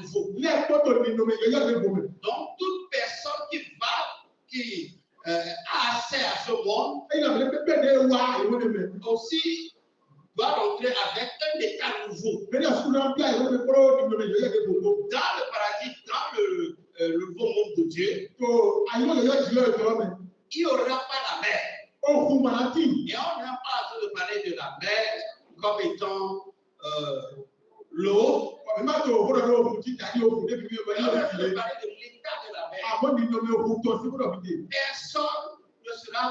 nouveau. Ilé ẹ̀kọ́ tó ní ìnumẹ̀ yẹ yẹ́ lé bòmẹ̀. Donc, toute personne qui a accès à ce monde Ẹ̀yin àmì pépé dé wá ìwé ni mẹ̀. aussi doit rentrer avec un état nouveau. Bẹ́ẹ̀ni àsukùn náà bí àyè wọ́n mi kúrò ní ìnumẹ̀ yẹ yẹ́ lé bòmọ̀. Dans le paradis, dans le nouveau monde de Dieu, Tó àyè wọ́n yẹ yẹ́ jìlẹ̀ ìtọ́ mẹ̀. il n'y aura pas la mer. Ó kú màrátì. Et on n'a pas besoin de parler de la mer comme étant l'eau. Ọ̀bẹ má tó òwúrọ̀ ní òkú títà ní òkú débi bí ọmọ On yẹn a lè besoin de fi lé. parler de l'état de la mer. Àmọ́ ní ìnumẹ̀ òkú tó sí fúnra mi dé. Personne ne sera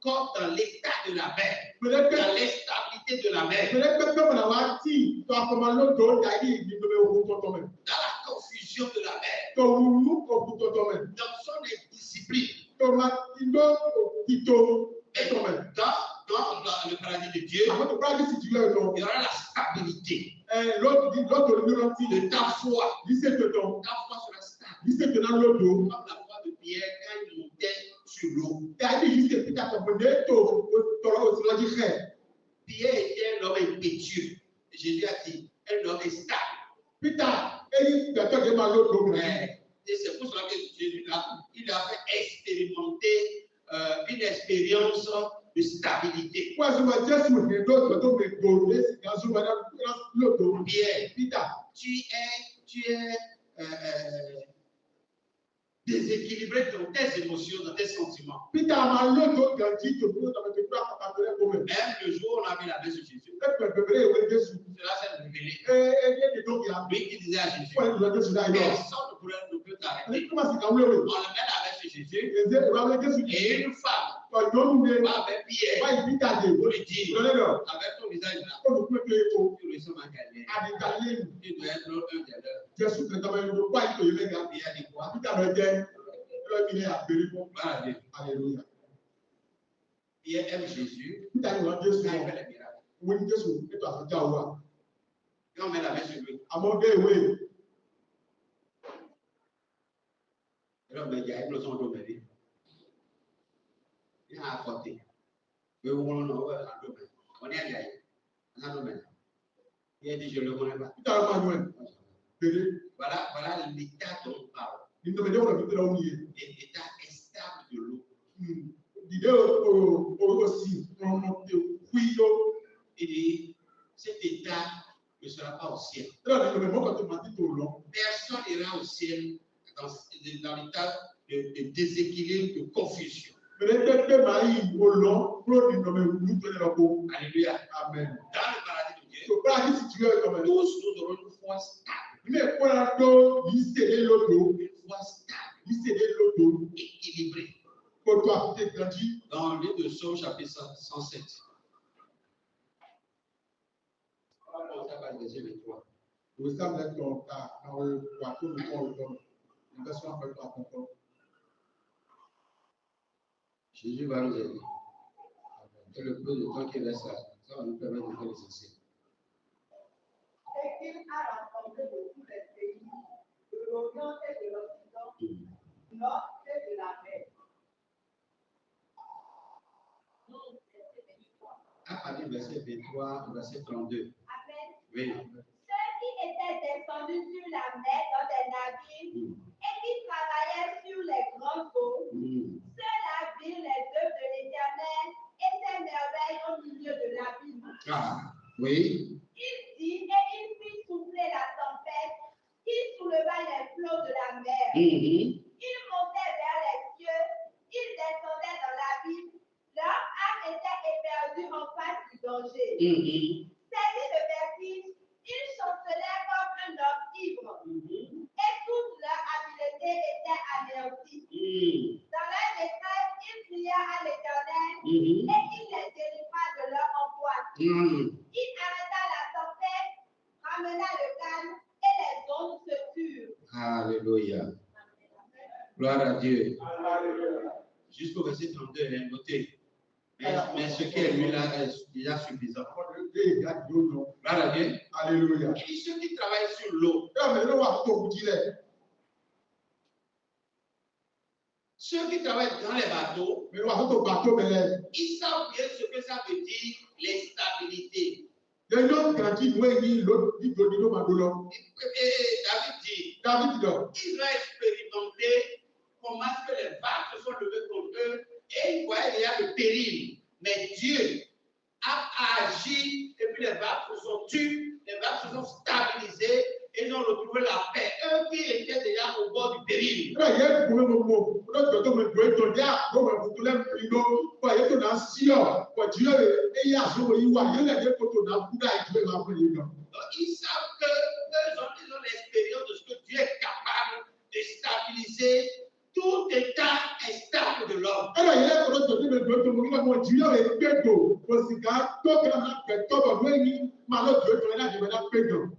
comme dans l'état de la mer, Pẹ̀lẹ́pẹ̀ dans l'instabilité de la mer, pẹ̀lẹ́pẹ̀ mọ̀nà wá tí tó àfọmọ́ lódò dàrí ìnumẹ̀ òkú tọ̀tọ̀ mẹ̀. dans la confusion de la mer, Tó wúlú òkú tọ̀tọ̀ mẹ̀. dans son indiscipline. Tó máa ti lọ ìtò ẹ̀tọ̀ mẹ̀. Dans le paradis de Dieu, Àwọn tó bá dé sì jùlọ ìtọ̀. il y aura la stabilité Lọ́tò ní rántí de ta foi. ní ṣètò Ta foi sera stable. ní ṣètò náà lódò. Comme la foi de Pierre quand il montait sur l'eau. Dàbí yìí ṣe Peter tọ̀pọ̀ ní ètò tọ̀rọ̀ òsínlọ́jì rẹ̀. Pierre était un homme impétueux. Jésus a dit, un homme stable. Peter eyín gbẹ̀tọ̀ dé máa lódò rẹ̀. Et c'est pour cela que Jésus il a fait expérimenter une expérience de stabilité. Wọ́n ṣe wọ́n Jésù ní lódò tó mi gbòòrò lé sí ìyànjú wọn lódò. Pierre, Peter tu es déséquilibré dans tes émotions, dans tes sentiments. Peter máa lódò gànjí tó kúrò tàbí tó kúrò àpapọ̀ rẹ̀ gómẹ̀. Même le jour où on a mis la main sur Jésus, Ẹgbẹ̀ bẹ̀rẹ̀ ìwé Jésù. cela s'est révélé. Ẹyẹ ní dókè àbí. Lui qui disait à Jésus, Fún ẹ̀dùn lọ Jésù náà yọ. personne ne peut t'arrêter. Ẹni tó máa sì kàwé rẹ̀. On le met la main sur Jésus Èzé ìwà Jésù yìí. et une femme Ọ̀dọ́ òun va avec Pierre báyìí Peter dé. pour lui dire, Lọ́lẹ́dọ̀ avec ton visage là, olùpẹ̀pẹ̀ ètò tu ressembles à quelqu'un. àdìgbàlẹ́yìn. Tu dois être un des leurs. Jésù kẹta máa ń lo báyìí tó yẹ lẹ́gà. Pierre dit quoi? Peter lọ jẹ́ ẹlẹ́mìíràn àgbèrè fún. Voilà Dieu. Alléluia. Pierre aime Jésus Peter yìí wọ́n Jésù quand il wọn. fait les miracles. Wọ́n ní Jésù ètò àtọ́jà wa. Et on met la main sur lui. Àmọ́ dé ìwé. Et là, on me dit, il nous ont donné. Il a apporté. Mais on est allé. On a donné. Il a dit, je ne le connais pas. Peter ló máa yọ ẹ̀. Bèrè. Voilà l'état dont on parle. Nínú ẹ̀jẹ̀ wọ́n lọ fi tẹ́lẹ̀ omi yẹ. L'état stable de l'eau. Dìde òsì ọmọ wíyọ. Il dit, cet état ne sera pas au ciel. Tẹ́lẹ̀ ní ìlú mọ́kàn tó máa títò lọ. Personne n'ira au ciel dans l'état de déséquilibre, de confusion. Bèrè pépé máa yí ìwò lọ kúrò nínú ọmọ ìwúlú tó ní lọ́kọ́. Alléluia. Amen. Dans le paradis de Dieu, Tó bá a ní sì jùlọ ìtọ́ mẹ́. tous nous aurons une foi stable. Ilé ìkóra tó yìí ṣèlé lódò. Une foi stable, Yìí ṣèlé lódò. équilibrée. Kótó àkúté gànjí. Dans le livre de Psaume, chapitre 107. On va commencer par le verset 23. Ìwé sáà lẹ́tọ̀ àwọn ìwà tó lù kọ́ ọ̀dọ́. Ìgbésọ̀ àpẹẹrẹ àkọ́kọ́. Jésus va nous aider. Et le peu de temps qui reste là, ça va nous permettre de faire l'essentiel. Et qu'il a rassemblé de tous les pays, de l'Orient et de l'Occident, du Nord et de la mer. À partir du verset 23 au verset 32. Amen. Oui. Ceux qui étaient descendus sur la mer dans des navires et qui travaillaient sur les grandes eaux, ceux-là virent les œuvres de l'Éternel et ses merveilles au milieu de l'abîme. Ah, oui. Il dit et il fit souffler la tempête, il souleva les flots de la mer. Il montait vers les cieux, il descendait dans l'abîme, leur âme était éperdue en face du danger. Saisi de vertige, ils chancelaient comme un homme ivre, et toute leur habileté était anéantie. Dans leur détresse, ils crièrent à l'Éternel, et il les délivra de leur angoisse. Il arrêta la tempête, ramena le calme, et les ondes se turent. Alléluia. Gloire à Dieu. Jusqu'au verset 32, elle est notée. Mais ce qui est lui là est déjà suffisant. Gloire à Dieu. Alléluia. Et ceux qui travaillent sur l'eau, Ceux qui travaillent dans les bateaux, Mais on va bateau, mais ils savent bien ce que ça veut dire l'instabilité. les gens grandissent, l'autre dit Et David dit, David, ils ont expérimenté comment est-ce que les vagues se sont levées contre eux et ils voyaient déjà le péril. Mais Dieu a agi et puis les vagues se sont tues, les vagues se sont stabilisées et ils ont retrouvé la paix. Eux qui étaient déjà au bord du péril. Donc, ils savent qu'ils ont l'expérience de ce que Dieu est capable de stabiliser tout état instable de l'homme.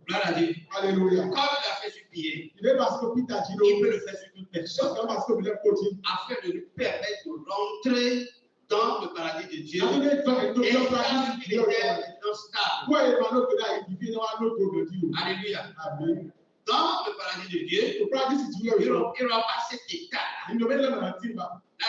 Gloire à Dieu. Alléluia. Comme il a fait sur Pierre, Il est parce que Peter dit il peut le faire sur toute personne parce que vous l'avez coaché. afin de lui permettre de rentrer dans le paradis de Dieu. Il est dans Et le quand il était stable. Alléluia. Amen. Dans le paradis de Dieu, Le paradis, c'est Dieu. il n'aura pas cet état-là. Il ne met pas dans la team. La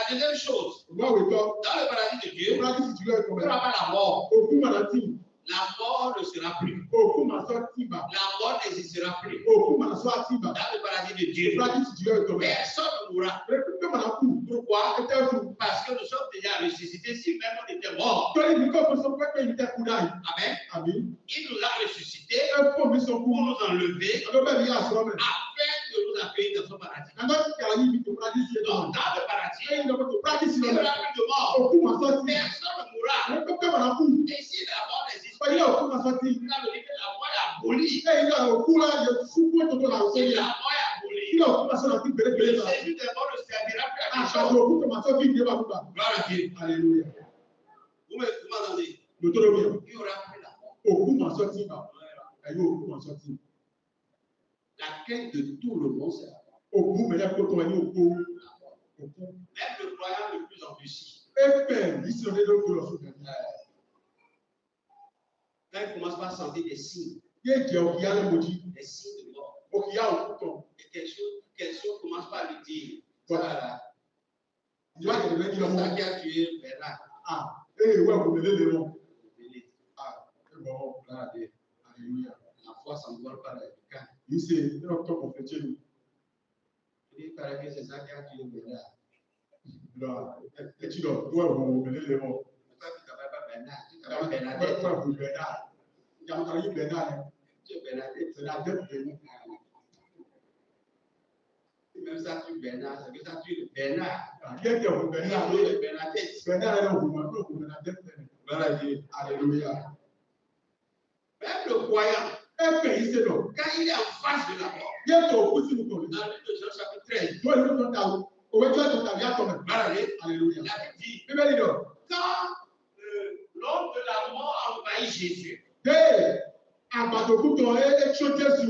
deuxième chose, Moi, oui, toi. dans le paradis de Dieu, Le il paradis, c'est Dieu. n'y aura pas la mort. Au coup, ma team. La mort ne sera plus. Au coup, ma team. La mort n'existera plus. Au coup, ma team. Dans le paradis de Le Dieu, paradis, c'est Dieu. personne ne mourra. Pourquoi? Parce que nous sommes déjà ressuscités si même on était morts. Amen. Amen. Il nous a ressuscités Pour pour nous enlever afin de nous accueillir dans son paradis. Donc, dans le paradis, il n'y aura plus de mort. Personne ne mourra. Et si la mort n'existe pas, ça veut dire que la mort est abolie. Si la mort est abolie, le Seigneur des morts ne servira plus à quelque chose. Gloire à Dieu. Alléluia. Vous m'entendez? Le taux de Il n'y aura plus la mort. La quête de tout le monde, c'est la mort. Même le croyant le plus endurci. Quand il commence par sentir des signes de mort, et quelque chose commence par lui dire, voilà, c'est ça qui a tué Bernard. La foi s'envole par le camp. Il paraît que c'est ça qui a tué Bernard. Toi, tu ne t'appelles pas Bernard, tu t'appelles Bernadette. Tu es Bernadette. Même ça tue Bernard, c'est que ça tue le Bernard. Le Bernadette. Alléluia. Même le croyant, quand il est en face de la mort, dans le livre de Jean chapitre 13, Alléluia. il avait dit, quand l'homme de la mort envahit Jésus,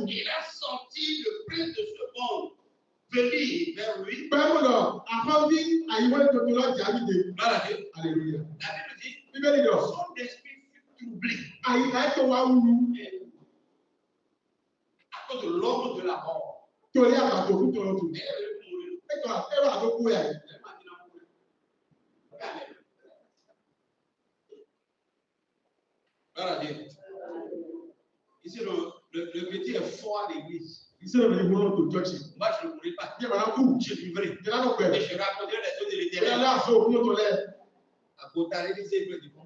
il a senti le prince de ce monde venir vers lui. Alléluia. La Bible dit, son esprit fut troublé à cause de l'ombre de la mort. Et il veut mourir. Voilà, Dieu. Ici, le petit est fort à l'église. Moi, je ne mourrai pas. Je vivrai. Et je raconterai les choses de l'éternel. À côté de l'Église, du fond.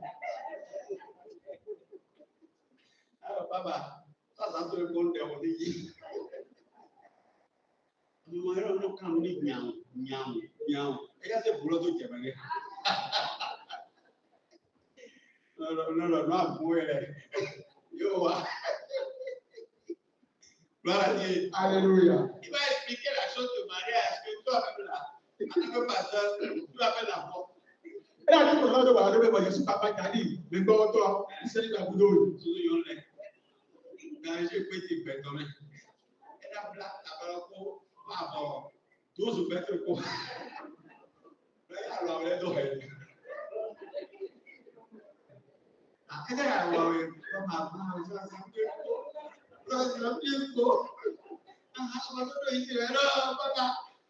Alors, papa, ça, c'est le monde de mon église. Nous allons quand on dit miam. Et là, c'est pour l'autre qui est venu. Non, yo, gloire à Dieu. Alléluia. Il va expliquer la chose de mariage que toi-même là, en tant que pasteur, tu vas faire la porte.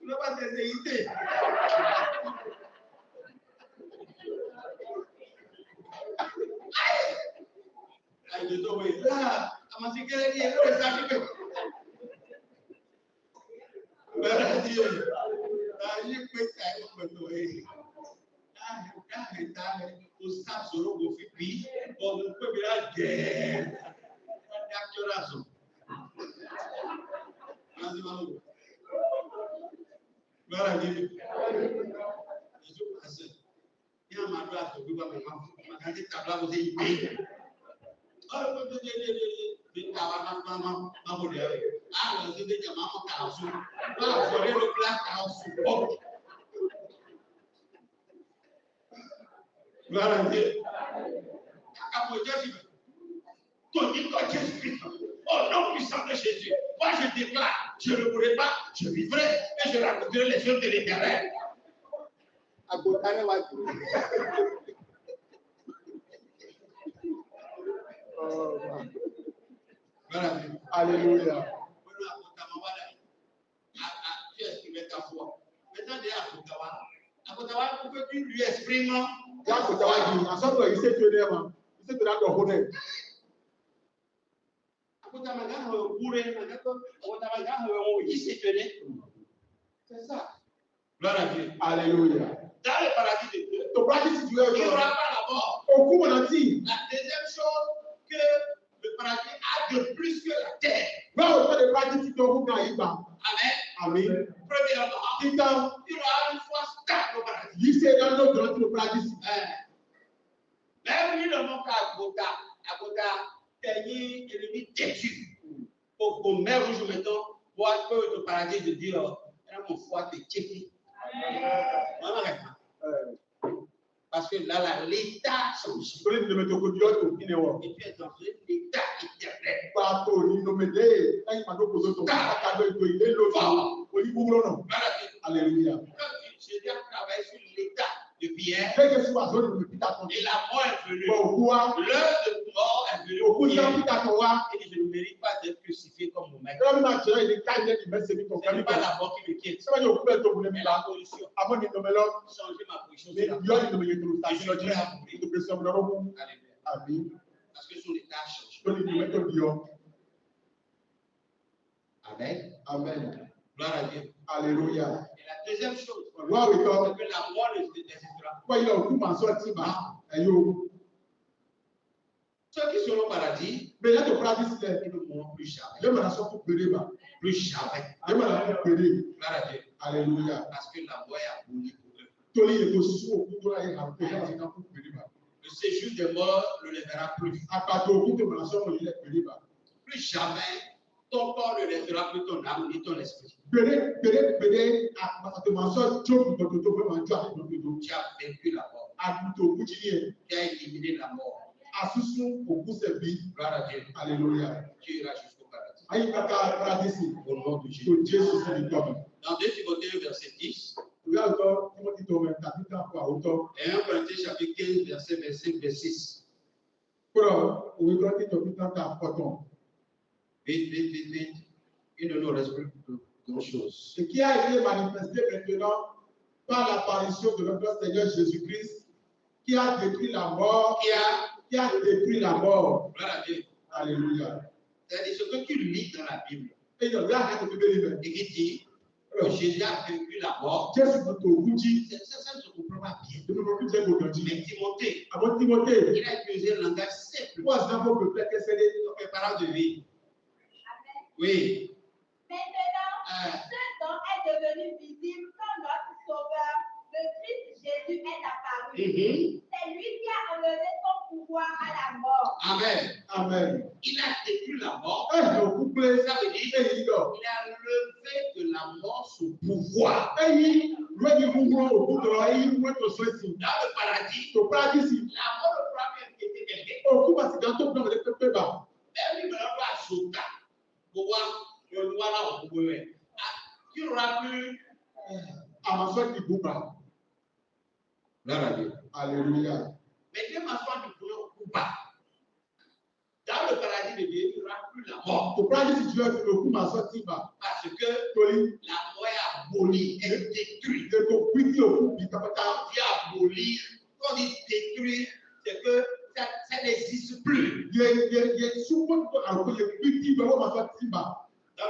Tu n'as pas tes idées. Aïe, de tomber. Là, à ma sécurité, il faut les sacrifier. Voilà, Dieu. J'ai fait ça, il faut me o sabe soro go fi bi o mo pe bi la de doctor aso asi malu bara ni Jésus passe ya ma do aso bi ba ma ka ti tabla ko se yi oh de tawa ma mo de ah lo se de jama mo ka aso ba so le lo pla ka aso oh gloire à Dieu. Jésus-Christ. Au nom puissant de Jésus. Moi, je déclare, je ne mourrai pas, je vivrai et je raconterai les choses de l'Éternel. Alléluia. Tu lui exprimes. Il s'est tenu dans le c'est ça. Gloire à Dieu. Alléluia. Dans le paradis de Dieu, il n'y aura pas la mort. La deuxième chose que le paradis a de plus que la terre. Amen. Amen. Premièrement, il y aura une foi stable au paradis. Même le monde à Gota, pays ennemi têtu. Au mer rouge, mettons, voir que le paradis de Dieu, mon foi te tchéki. Parce que là, l'état change. Et puis, dans l'état éternel. Alléluia. Jésus a travaillé sur l'état de Pierre. Et la mort est venue. L'heure de mort est venue. Et je ne mérite pas d'être crucifié comme mon maître. Ce n'est pas la mort qui me quitte. Mais la position. Changer ma position. Et je suis prêt à mourir. Alléluia. Parce que son état change. Amen. Amen. Gloire à Dieu. Alléluia. Et la deuxième chose, c'est que Wow, la mort ne désistera pas. Ceux qui sont au paradis, ils ne mourront plus jamais. Plus jamais. Gloire à Dieu. Alléluia. Parce que la mort est abolie pour eux. Le séjour des morts ne les verra plus. Plus jamais, ton corps ne laissera plus ton âme ni ton esprit. Tu as vaincu la mort. Tu as éliminé la mort. Gloire à Dieu. Alléluia. Tu iras jusqu'au paradis. Au nom de Jésus. Dans 2 Timothée, verset 10. Et 1 Corinthiens, chapitre 15, verset 25, verset 6. Vite. Il ne nous reste plus grand-chose. Ce qui a été manifesté maintenant par l'apparition de notre Seigneur Jésus-Christ, qui a détruit la mort, qui a détruit la mort. Gloire à Dieu. Alléluia. C'est-à-dire ce que tu lis dans la Bible. Et qui dit que Jésus a vaincu la mort. Ça ne se comprend pas bien. Mais Timothée, il a utilisé le langage simple. Donc, parole de vie. Oui. Maintenant, ce dont est devenu visible quand notre Sauveur, le Christ Jésus, est apparu. C'est lui qui a enlevé son pouvoir à la mort. Amen. Amen. Il a détruit la mort. Ça veut dire il a levé de la mort son pouvoir. Dans le paradis, la mort ne pourra plus inquiéter quelqu'un. Même il va sauter. Pour voir le noir là, vous pouvez. Il n'y aura plus. Alléluia. Mais dès ma soeur du pouvoir, dans le paradis de Dieu, il n'y aura plus la mort. Parce que la mort est abolir, est détruit. Quand Quand Dieu abolir, quand il détruit, c'est que ça n'existe plus. Dans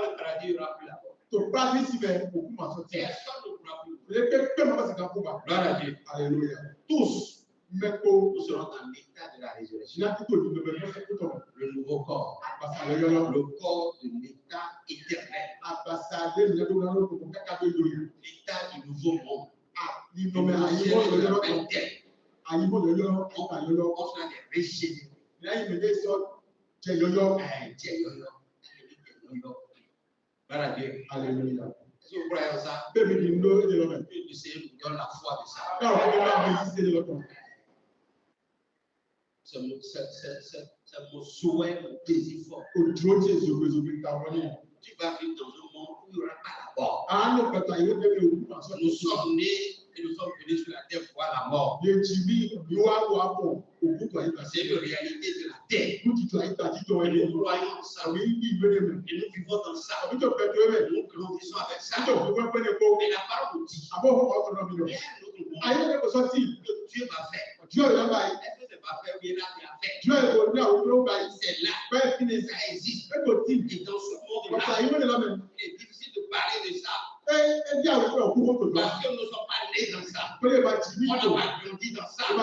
le paradis, il n'y aura plus la mort. Personne ne pourra plus. Gloire à Dieu. Alléluia. Tous, nous serons dans l'état de la résurrection. Le nouveau corps. Le corps de l'état éternel. L'état du nouveau monde. On sera des régénérés. Gloire à Dieu. Alléluia. Est-ce que vous croyez en ça? Baby, you know the Lord. Que le Seigneur nous donne la foi de ça. Now, I will not be C'est mon souhait, mon désir fort. Tu vas vivre dans un monde où il n'y aura pas la mort. Nous sommes nés et nous sommes venus sur la terre pour voir la mort. C'est une réalité de la terre. Et nous croyons en ça. Et nous vivons dans ça. Nous grandissons avec ça. Et la parole nous dit, que Dieu va faire. Est-ce que c'est pas fait? Oui, là, il a fait. C'est là. Ça existe. Et dans ce monde-là, il est difficile de parler de ça. Parce que nous ne sommes pas nés dans ça. On n'a pas grandi dans ça. On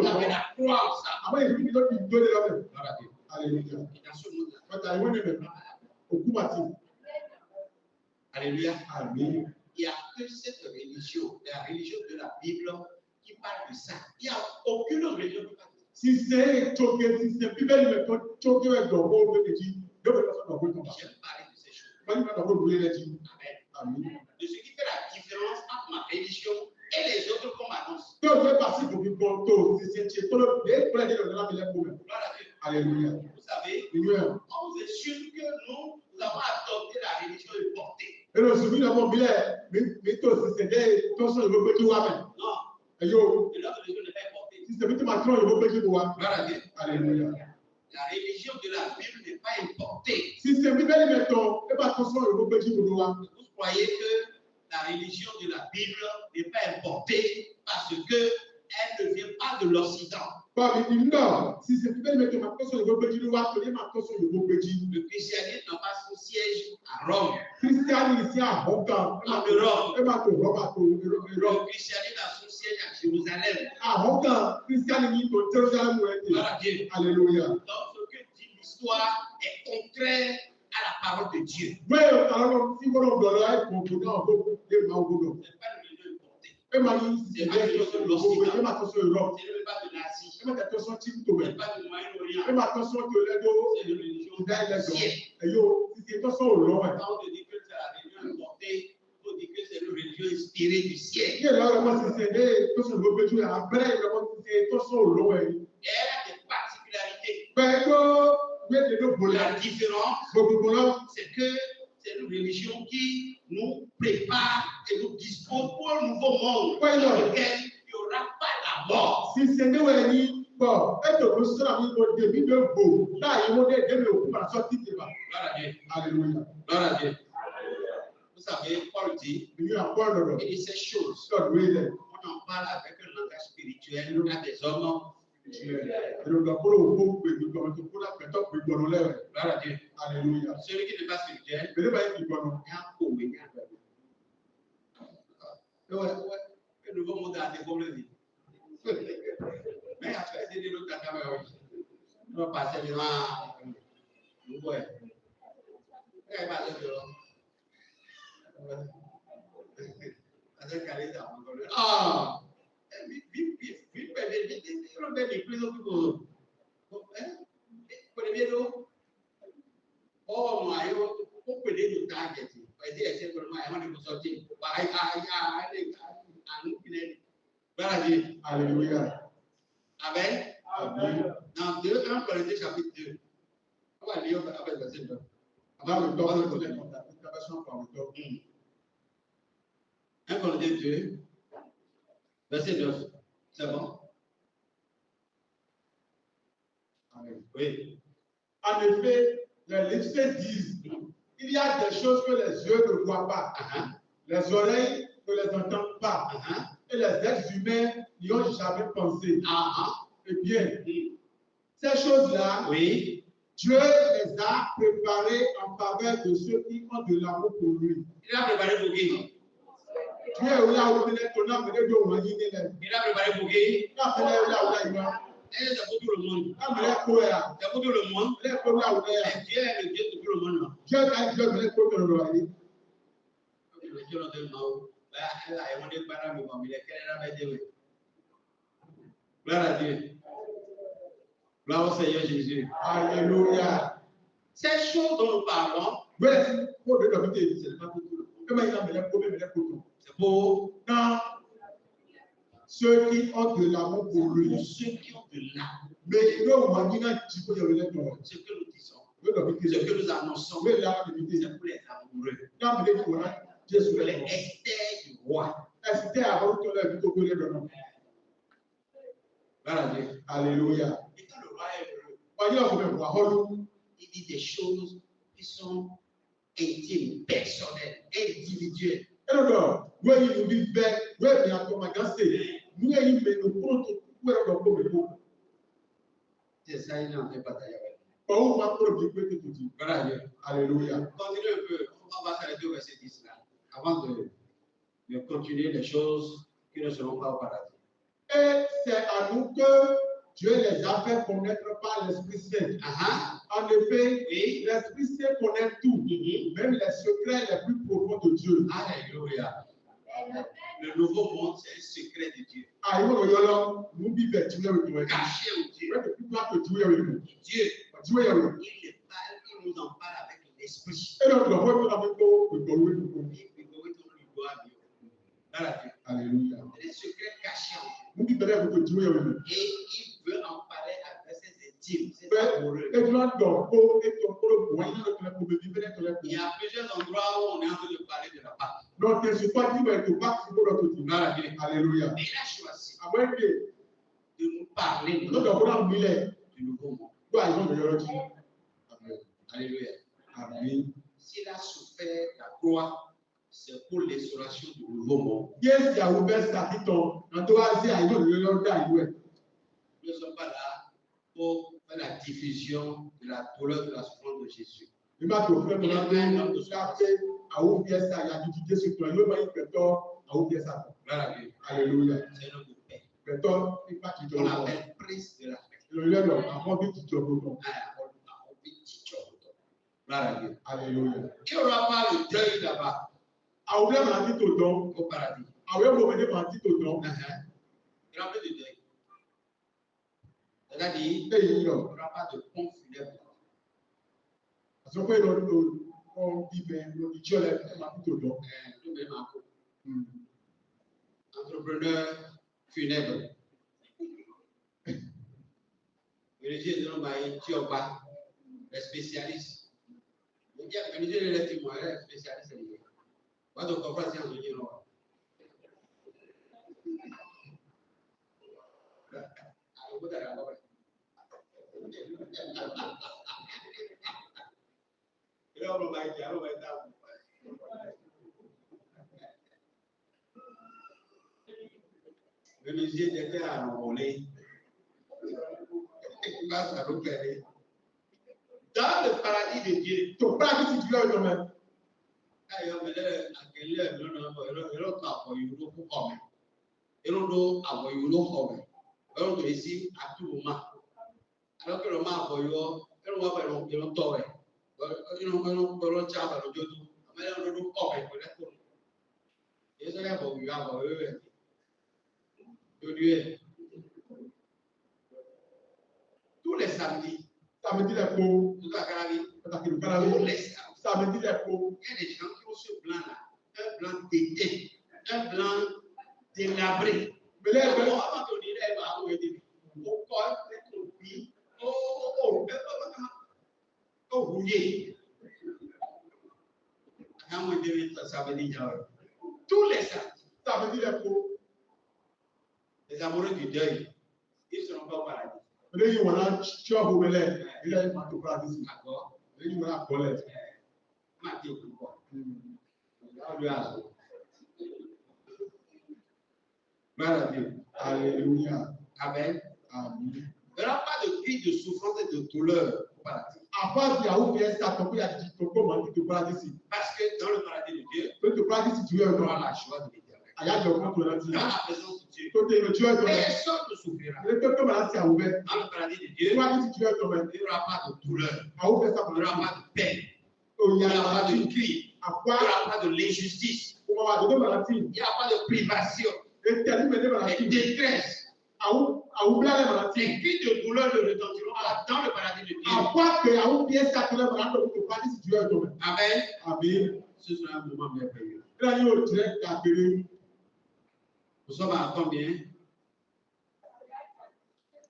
avait la croix en ça. Alléluia. Et dans ce monde-là, alléluia. Amen. Il n'y a que cette religion, la religion de la Bible, qui parle de ça. Il n'y a aucune autre religion qui parle de ça. Si c'est choqué, si c'est plus belle, mais choqué avec le mot de Dieu, Dieu va faire dans votre J'aime parler de ces choses. Amen. Amen. De ce qui fait la différence entre ma religion et les autres qu'on m'annonce. Donc, je passe pour vous conto, si c'est tout le bien, pour aller dans la ville pour vous. Gloire à Dieu. Alléluia. Vous savez, Amen. on vous est sûr que nous avons adopté la religion de portée. Et le souvenir d'avoir mis mais toi, si c'était, toi, ça, je veux que tu vois, mais. Non, Et yo, et notre religion n'est pas portée. si c'est petit matron, je veux que tu vois. Gloire à Dieu. Alléluia. La religion de la Bible n'est pas importée. Si c'est plus belle, mettons, et pas attention, je veux que tu vois. Vous croyez que la religion de la Bible n'est pas importée parce qu'elle ne vient pas de l'Occident. Non, si c'est plus belle, mettons, ma attention, je veux que tu vois, ma attention, je veux que tu vois. Le christianisme n'a pas son siège à Rome. Christian ici à Hong Kong. En Europe. Et ma to Rome. Le christianisme a son siège à Jérusalem. À Hong Kong, Christian ici to Jérusalem. Gloire à Dieu. Alléluia. Donc, ce que dit l'histoire est contraire à la parole de Dieu. Oui, alors, si vous avez un component, vous pouvez m'en vous Ce n'est pas une religion importée. et ma ligne, c'est pas de l'Occident. et ma attention Europe. Ce n'est même pas de l'Asie. Et ma attention type Ce to n'est pas du Moyen-Orient. et ma attention que les deux, C'est une religion dans les du ciel. deux. Et yo, si c'est attention au long. Quand on te dit que c'est la religion importée, il faut dire que c'est une religion inspirée du ciel. Et là, vraiment, si c'est des, attention, vous pouvez jouer après, vraiment, si c'est attention au long. Et elle a des particularités. Ben, oui, de deux volets. La différence, Beaucoup de c'est que c'est une religion qui nous prépare et nous dispose pour un nouveau monde Oui, non. dans lequel il n'y aura pas la mort. si c'est nous, elle dit, bon, et de nous, c'est la vie de début de beau. Là, il y a des début au par sortie de là. Gloire à Dieu. Alléluia. Gloire à Dieu. Vous savez, Paul dit, Il y a encore le il dit ces choses. God willing. On en parle avec un langage spirituel à des hommes. Et donc, pour le beau, pour la pétoque, pour le lèvre. Gloire à Dieu. Alléluia. Celui qui n'est pas spirituel, Mais le bail qui bon. il y a un pauvre, il y a un pauvre. Le nouveau monde a des problèmes. Mais après, c'est de l'autre caméra. On va passer devant. Ouais. Elle va aller devant. Ah! Oh, my, who put it to target? I did say for my money was something. Alléluia. Amen. Amen. Dans 2 Corinthiens chapitre 2. On va lire avec le verset 2. Dans le temps, l'intervention par le temps. 1 Corinthiens 2, verset 9. C'est bon? Amen. Oui. En effet, les légistes disent il y a des choses que les yeux ne voient pas, Les oreilles ne les entendent pas. Et les êtres humains n'y ont jamais pensé. Eh bien, ces choses-là, Oui. Dieu les a préparées en faveur de ceux qui ont de l'amour pour lui. Il a préparé pour qui? Dieu est là où il est ton âme, il est là où il est. Il a préparé pour qui? Il a fait là où il est. Et c'est pour tout le monde. C'est pour tout le monde. il est pour là où il est. Dieu est le Dieu de tout le monde. Dieu a dit Dieu est pour tout le monde. Gloire à Dieu. Gloire au Seigneur Jésus. Alléluia. Ces choses dont nous parlons, C'est pour non, ceux qui ont de l'amour pour lui. ceux qui ont de l'amour, Mais ce que nous disons, ce que nous annonçons, c'est pour les amoureux. Pour les Esther du roi. Gloire à Dieu. Alléluia. Et quand le roi est heureux, il dit des choses qui sont intimes, personnelles, individuelles. C'est ça, il est en train de batailler avec nous. Gloire à Dieu. Alléluia. Continuez un peu. On va s'arrêter au verset 10 là, avant de continuer les choses qui ne seront pas au paradis. Et c'est à nous que Dieu les a fait connaître par l'Esprit Saint. En effet, l'Esprit Saint connaît tout, même les secrets les plus profonds de Dieu. Alléluia. Le nouveau monde, c'est un secret de Dieu. Caché au Dieu. Dieu, il nous en parle avec l'Esprit. Alléluia. Les secrets cachés en Et il Dieu. Et il veut en parler avec ses intimes, ses amoureux. Il y a plusieurs endroits où on est en train de parler de la Pâque. Alléluia. Mais il a choisi de nous parler du nouveau monde. Alléluia. S'il a souffert la croix, c'est pour l'instauration du nouveau monde. Nous ne sommes pas là pour faire la diffusion de la douleur de la souffrance de Jésus. Alléluia. C'est notre Père. On appelle prince de la paix. Gloire à Dieu. Alléluia. Il n'y aura pas le deuil là-bas au paradis. Il y aura plus de deuil. C'est-à-dire, il n'y aura pas de pont funèbre. Entrepreneur funèbre. Les spécialistes. Les spécialistes. Pas de conférence en Dieu. Le musée était à l'envolée. Dans le paradis de Dieu, ici à tout moment. Alors que le mât tous les samedis, tous les samedis, il y a des gens qui ont ce blanc-là, un blanc d'été, un blanc délabré. Mais là, avant de dire, tous les samedis, les amoureux du deuil, ils ne seront pas au paradis. D'accord. Gloire à Dieu. Alléluia. Amen. Amen. Il n'y aura pas de cri de souffrance et de douleur au paradis. Parce que dans le paradis de Dieu, tu aura la joie de l'éternel. Dans la présence de Dieu, personne ne souffrira. Dans le paradis de Dieu, il n'y aura pas de douleur, il n'y aura pas de peine, il n'y aura pas de cri, il n'y aura pas de l'injustice, il n'y aura pas de privation, de détresse. Les cris de douleur ne retentiront pas dans le paradis de Dieu. Amen. Ce sera un moment merveilleux. Nous sommes à combien?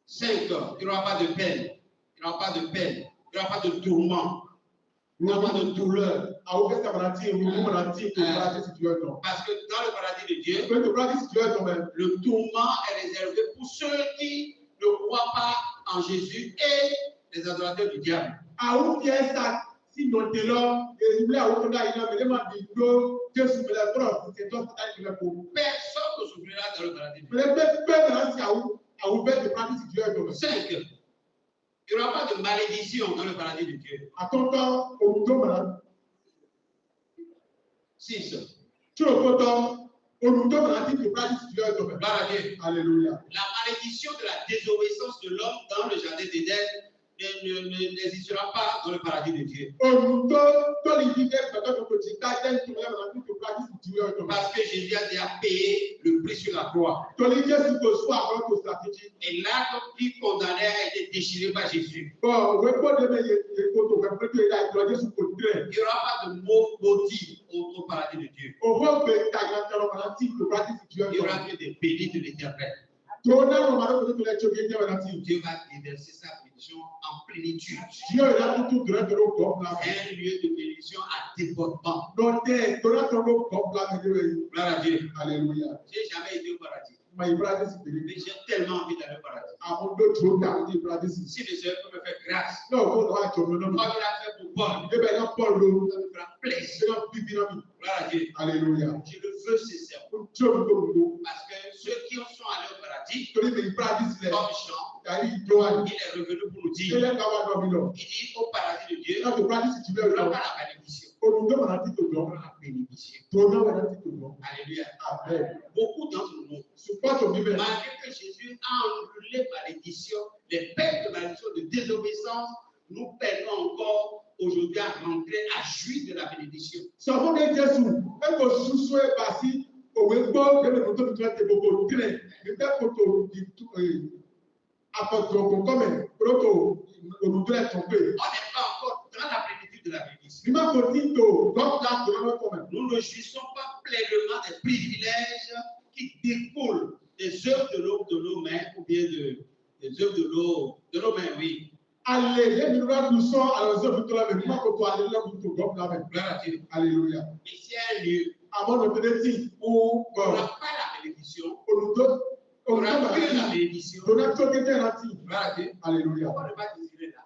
5 ans. Il n'y aura pas de peine. Il n'y aura pas de peine. Il n'y aura pas de tourment. Il n'y aura pas de douleur. Parce que dans le paradis de Dieu, le tourment est réservé pour ceux qui ne croient pas en Jésus et les adorateurs du diable. Personne ne souffrira dans le paradis de Dieu. 5. Il n'y aura pas de malédiction dans le paradis de Dieu. 6. Alléluia. La malédiction de la désobéissance de l'homme dans le jardin d'Éden n'existera pas dans le paradis de Dieu. Parce que Jésus a déjà payé le prix sur la croix. Et l'acte qui condamnait a été déchiré par Jésus. Il n'y aura pas de maudit au paradis de Dieu. Il n'y aura que des bénis de l'éternel. Dieu va déverser sa bénédiction en plénitude. Un lieu de bénédiction à débordement. Gloire à Dieu. Alléluia. J'ai jamais été au paradis. Mais j'ai tellement envie d'aller au paradis. Si le Seigneur peut me faire grâce, comme il a fait pour Paul, ça me fera plaisir. Gloire à Dieu. Alléluia. Je le veux sincèrement. Parce que ceux qui sont allés au paradis, comme Jean, il est revenu pour nous dire, il dit au paradis de Dieu, il n'y aura pas la malédiction. Il y aura la bénédiction. Alléluia. Beaucoup d'entre nous, malgré que Jésus a enlevé les malédictions, les peines de malédiction, de désobéissance, nous peinons encore aujourd'hui à rentrer à jouir de la bénédiction. On n'est pas encore dans la plénitude de la bénédiction. Nous ne jouissons pas pleinement des privilèges qui découlent des œuvres de nos mains ou bien des œuvres de nos mains, oui. Alléluia. Ici est un lieu où on n'a pas la bénédiction. On n'a plus la bénédiction. Alléluia. Pourquoi ne pas désirer là?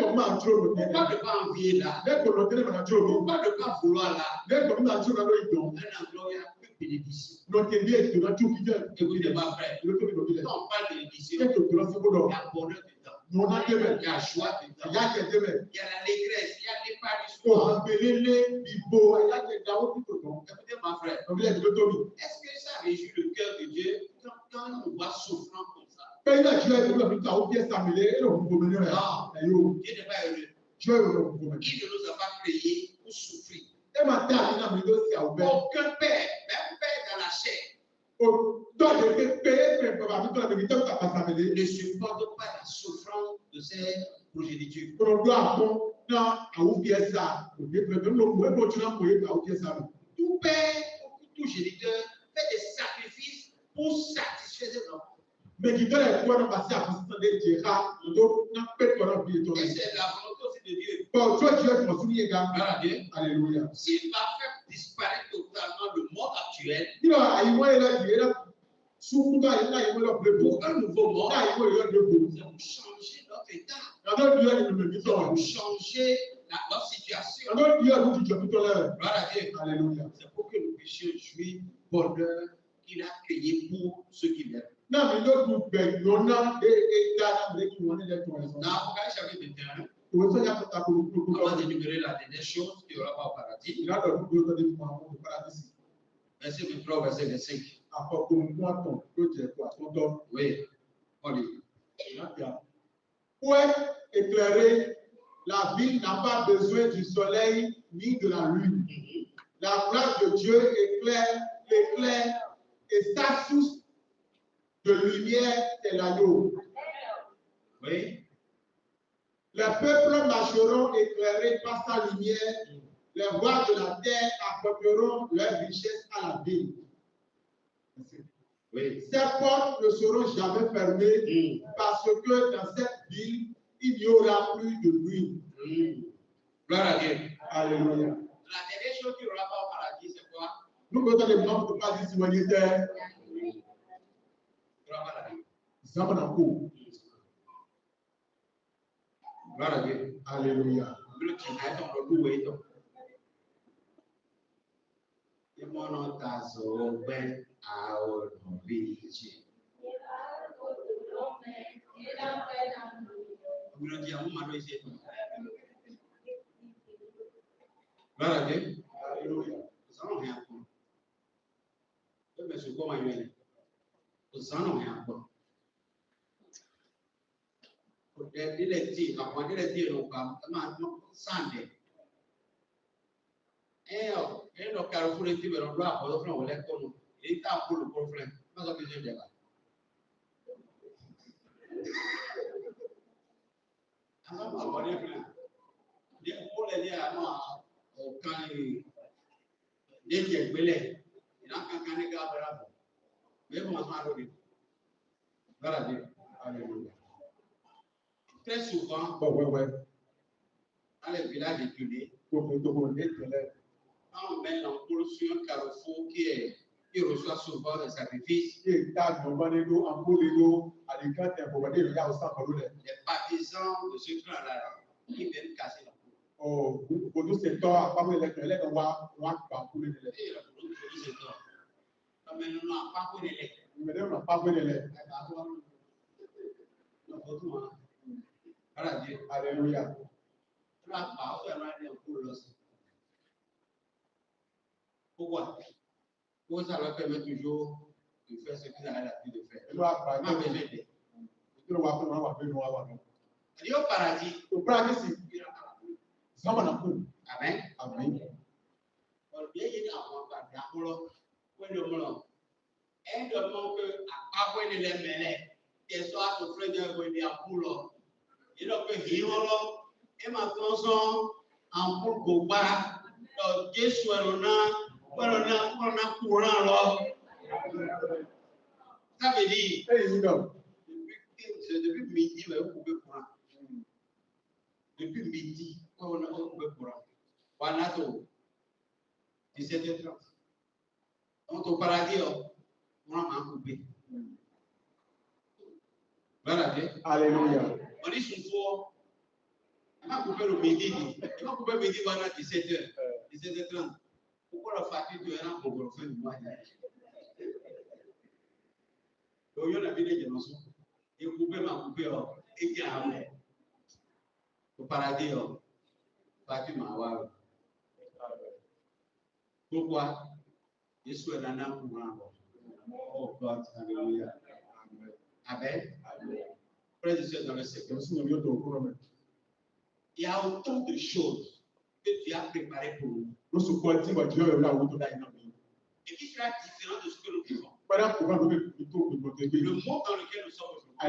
Pourquoi Pourquoi ne pas envier là? Pourquoi ne pas vouloir là? Un endroit où il y a plus de bénédiction. Écoutez, ma frère, quand on parle de bénédiction, il y a bonheur dedans. Il y a joie dedans. Il y a l'allégresse, il y a l'épanouissement. Écoutez, ma frère, est-ce que ça réjouit le cœur de Dieu quand on voit souffrant comme ça? Non, Dieu n'est pas heureux. Il ne nous a pas créés pour souffrir. Aucun père, même père dans la chair, ne supporte pas la souffrance de ses progénitures. Tout père, tout géniteur fait des sacrifices pour satisfaire ses enfants. Et c'est la volonté aussi de Dieu. Alléluia. S'il va faire disparaître totalement le monde actuel pour un nouveau monde, c'est pour changer notre état, pour changer notre situation. Alléluia. C'est pour que nous puissions jouir bonheur il a créé pour ceux qui l'aiment. Non, mais l'autre ben, non, et dans les qui vont les Dans Apocalypse chapitre 21, Vous savez, il avant d'énumérer la dernière chose qu'il n'y aura pas au paradis, y a le paradis. verset 23, verset 25. Oui, on lit. Pour être éclairé, la ville n'a pas besoin du soleil ni de la lune. La gloire de Dieu éclaire et sa source de lumière, c'est l'agneau. Oui. Les peuples marcheront éclairés par sa lumière. Les rois de la terre apporteront leur richesse à la ville. Oui. Ces portes ne seront jamais fermées parce que dans cette ville, il n'y aura plus de nuit. Gloire à Dieu. Alléluia. La dernière chose qu'il n'y aura pas au paradis, c'est quoi? Nous, quand on est blanc, on ne peut pas dire si on était. Gloire à Dieu. Alléluia. Gloire à Dieu. Alléluia. Ça n'a rien à voir. Mais c'est comment il est. Ça n'a rien à voir. Il est dit, quand il est dit, on va s'en et le carrefour est dit, mais on doit avoir un volet comme il est à pour le problème. Pas ça que je dis là. Alors, on va dire, pour les dire à moi, quand il est belé, il a quand il est bravo. Mais comment ça va dire? Voilà, Dieu. Alléluia. Très souvent, dans les villages de Tunis, quand on met l'ampoule sur un carrefour qui reçoit souvent des sacrifices, les partisans de ce train-là, ils viennent casser l'ampoule. Oh, c'est toi, pas le Et la c'est toi. Mais nous n'avons pas pris les Alléluia. Pourquoi? Pourquoi ça leur permet toujours de faire ce qu'ils avaient l'habitude de faire? Il au paradis. Au paradis, Amen. Amen. Un demande que à quoi il est mêlé, et soit souffrir d'un bonheur à poulo. Il a fait hiolo, et maintenant son en pour goba, Jésus est là, on a courant là. Ça veut dire, depuis midi, vous pouvez courant. Depuis midi, on a coupé courant. Voilà tout. 17h30. Donc au paradis, on a coupé. Voilà. Alléluia. On dit souvent, on a coupé le midi. On a coupé le midi, on a 17h. 17h30. Pourquoi la fatigue de l'un pour le faire du mois? Donc, il y a la vie de Jésus. Et coupé m'a coupé, et qui a amené. Au paradis, fatigue m'a avoir. Pourquoi? Jésus est là pour moi. Oh God, alléluia. Amen. Frères et sœurs dans le Seigneur, il y a autant de choses que tu as préparées pour nous. Et qui sera différent de ce que nous vivons. Le monde dans lequel nous sommes aujourd'hui. Et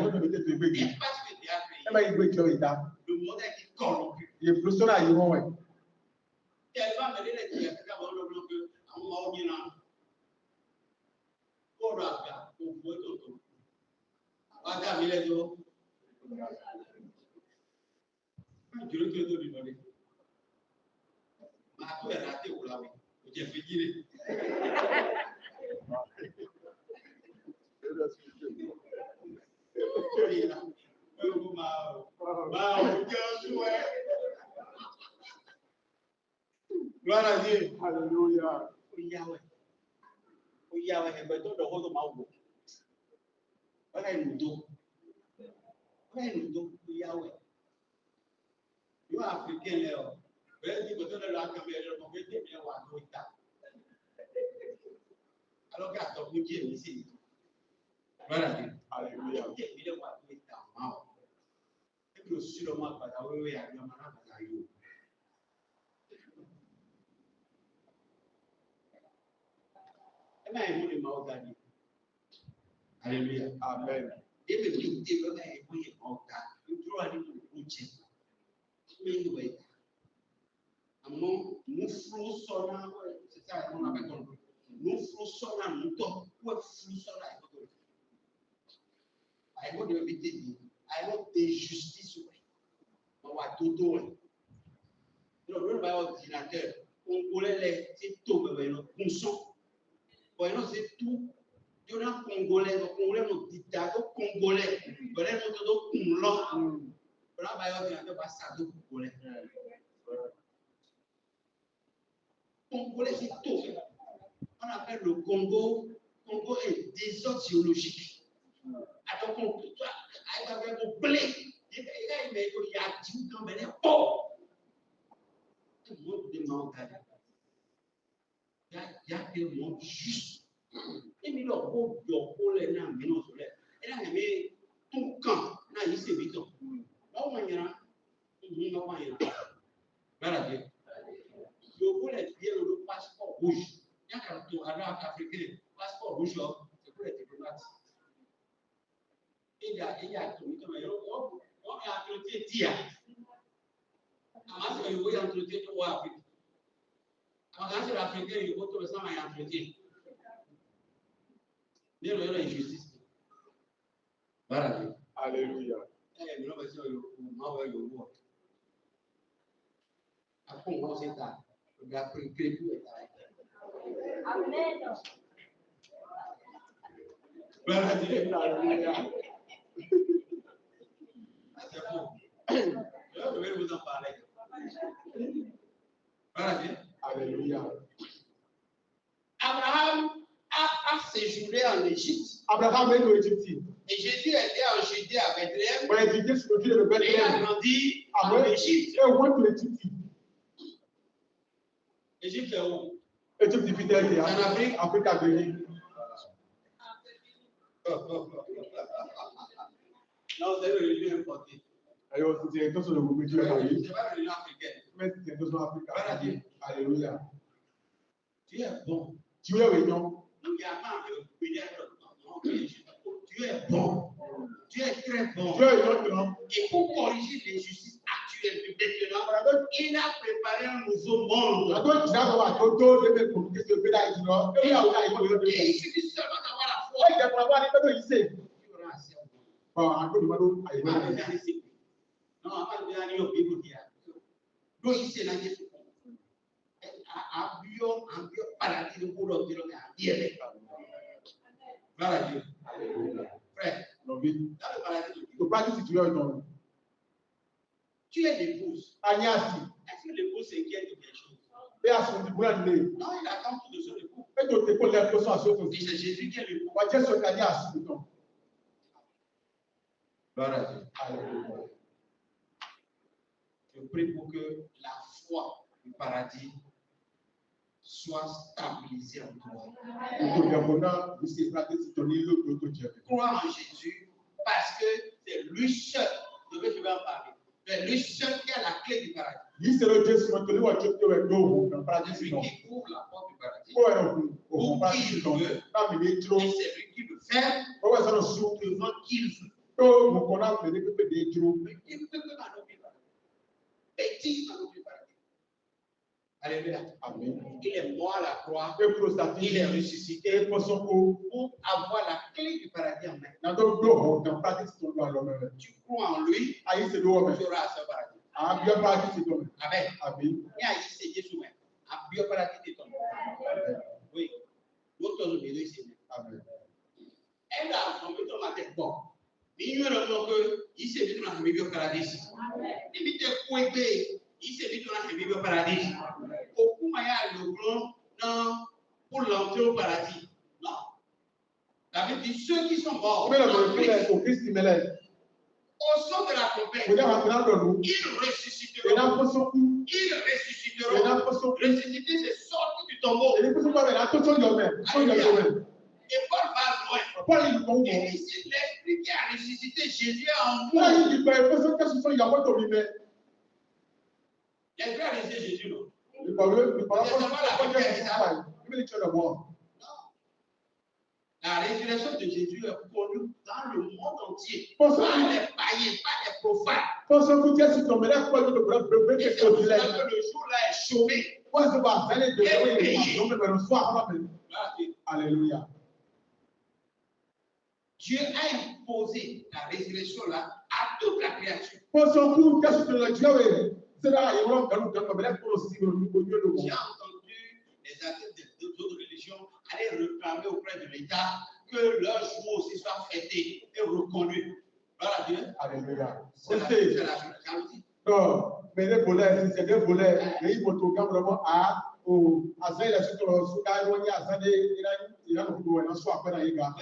parce que tu as créé, le monde a été corrompu. Tellement me dit les dieux, c'est avant le bloc que à un moment donné, pour la gare, pour vous tout. Madame, il est d'eau. Je le fais de lui. Ma peau est ratée ou là, oui. J'ai fait dire. Gloire à Dieu. Alléluia. Alors qu'à ton bout Dieu ici. Voilà. Alléluia. Et puis aussi le mois pas oui à la main à you. Et ben il m'a ordonné. Alléluia. Amen. Et puis il dit que ben il m'a ordonné. Il doit aller pour coucher. Mais oui. Amon nous flou sonna c'est ça qu'on appelle comme nous flou sonna nous top quoi flou sonna I want to be I want the justice on va tout tout le ba ordinateur congolais les c'est tout mais non conscient bon c'est tout tu na congolais no dictateur congolais congolais no todo congolais là ba ordinateur ba ça tout congolais Congolais, c'est tout. On appelle le Congo. Congo est désordre géologique. Alors, on peut pas. Il y a 10 ans, mais il y a tout le monde demande. Il y a des monde juste. Et mais le gros, les gens, mais non, et là, mais tout camp, là, il s'est vite. On va y aller. On va y aller. Voilà. Le pour les billets, le passeport rouge. Il y a un tour africain, passeport rouge, c'est pour les diplomates. Il y a tout, on a entretien dia. Avant, il y a entretien pour l'Afrique. Quand c'est l'Africain, il faut tout le temps à entretien. Il y a une injustice. Voilà. Alléluia. Et nous, après, on s'est tard. Amen. C'est bon. Je vais vous en parler. Alléluia. Abraham a séjourné en Égypte. Abraham est en Égypte. Et Jésus était en Judée à Bethléem. Et il a grandi en Égypte. Et où est l'Égypte? Égypte est où? Égypte du Péter, en Afrique. Afrique à venir. Non, c'est une religion importée. Alors, c'est une chose de vous dire. C'est pas une religion africaine. Mais c'est une chose africaine. Alléluia. Tu es bon. Tu es réunion. Tu es bon. Tu es très bon. Tu es réunion. Et pour corriger l'injustice actuelle de maintenant, il a préparé un nouveau monde. Et il suffit seulement d'avoir la foi. Tu auras assez non, on va Bible here. Donc, ici, là, il faut un bio paradis de boulot de l'homme. Voilà Dieu. Frère, dans le paradis de Dieu, tu es l'épouse. Est-ce que l'épouse s'inquiète de quelque chose? Non, il attend tout de son époux. Et c'est Jésus qui est l'époux. Voilà Dieu. Je prie pour que la foi du paradis soit stabilisée en toi. Crois en Jésus parce que c'est lui seul, de que je vais en parler. C'est lui seul qui a la clé du paradis. C'est lui qui ouvre la porte du paradis. Pour qui il veut. Et c'est lui qui le fait devant qui il veut. Alléluia. Il est mort à la croix. Il est ressuscité pour avoir la clé du paradis en main. Tu crois en lui, tu auras ce paradis. Amen. Et c'est Jésus même. Un paradis de ton. Oui. L'autre nous ici. Amen. Elle a formé ton matin. Bon. Il y a un moment que il s'est dit dans le paradis. Il dit que il s'est dit dans le paradis. Au coup, il y a le plan pour l'entrée au paradis. Non, il dit ceux qui sont morts Combien en de Christ, au Christ mêlé? au son de la Vous trompette, avez entendu de nous? ils Il y en ressusciteront. a pour son coup. Ils Il y en ressusciteront. a pour son coup. Ressusciter, c'est sortir du tombeau. Il y en a pour son coup. Il y en a pour son coup. Et Paul va loin. Paul il dit bon. Il dit c'est l'esprit qui a ressuscité Jésus en vous. Là, il dit ben, pour son cas, il y a pas de lumière. L'esprit a ressuscité Jésus, non? Il parle pas de il dit tu vas le voir. La résurrection de Jésus est connue dans le monde entier. Pour Pas ça, les païens, pas les profanes. pour ça, vous dites si ton mère quoi de problème Et que c'est pour tu ça l'as. que le jour-là est chômé. Quoi ça va aller de le soir. Alléluia. Dieu a imposé la résurrection là à toute la créature. Pour son coup, qu'est-ce que le Dieu c'est là, il va nous donner pour aussi le lieu de J'ai entendu les adeptes d'autres religions aller réclamer auprès de l'État que leur jour aussi soit fêté et reconnu. Voilà Dieu. Alléluia. C'est la jalousie. Non, mais les volets, c'est des volets. Les motogas vraiment à ça, il a su que le souka est à ça, il a le pouvoir, il a soit après dans les gars.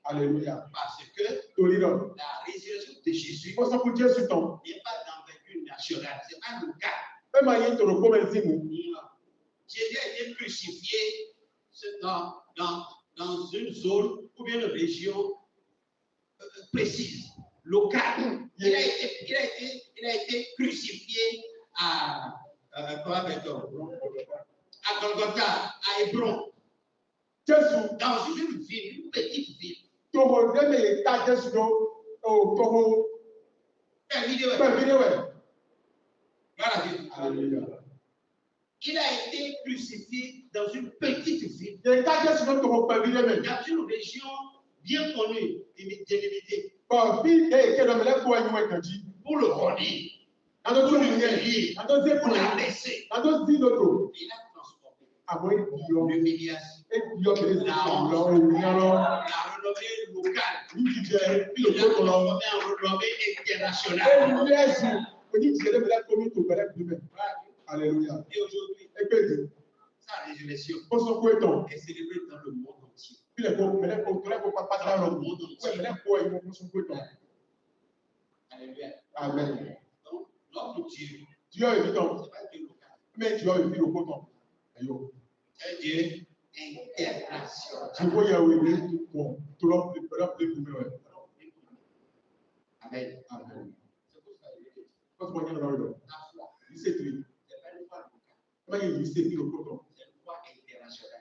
Alléluia. Parce que la résurrection de Jésus pour ça pour Dieu sur ton. n'est pas d'envergure nationale, c'est pas local. Même à y te le commerce. Jésus a été crucifié dans une zone ou bien une région précise, locale. Il a été crucifié à Golgotha, à Hébron. Dans une ville, une petite ville. Il a été crucifié dans une petite ville. Dans une région bien connue, délimitée. Pour le connaître. Pour la laisser. Il a transformé l'humiliation, la renommée locale. Il a transformé en renommée internationale. Alléluia. Et aujourd'hui, sa résurrection est célébrée dans le monde entier. Alléluia. Amen. Donc, notre Dieu, Dieu est évident. c'est pas Dieu local. Mais Dieu est évident. C'est un Dieu international. Je vois Yahweh bon, tout le monde. Amen. Amen. C'est pour ça que Parce que la foi, il c'est pas une foi locale. c'est une foi internationale.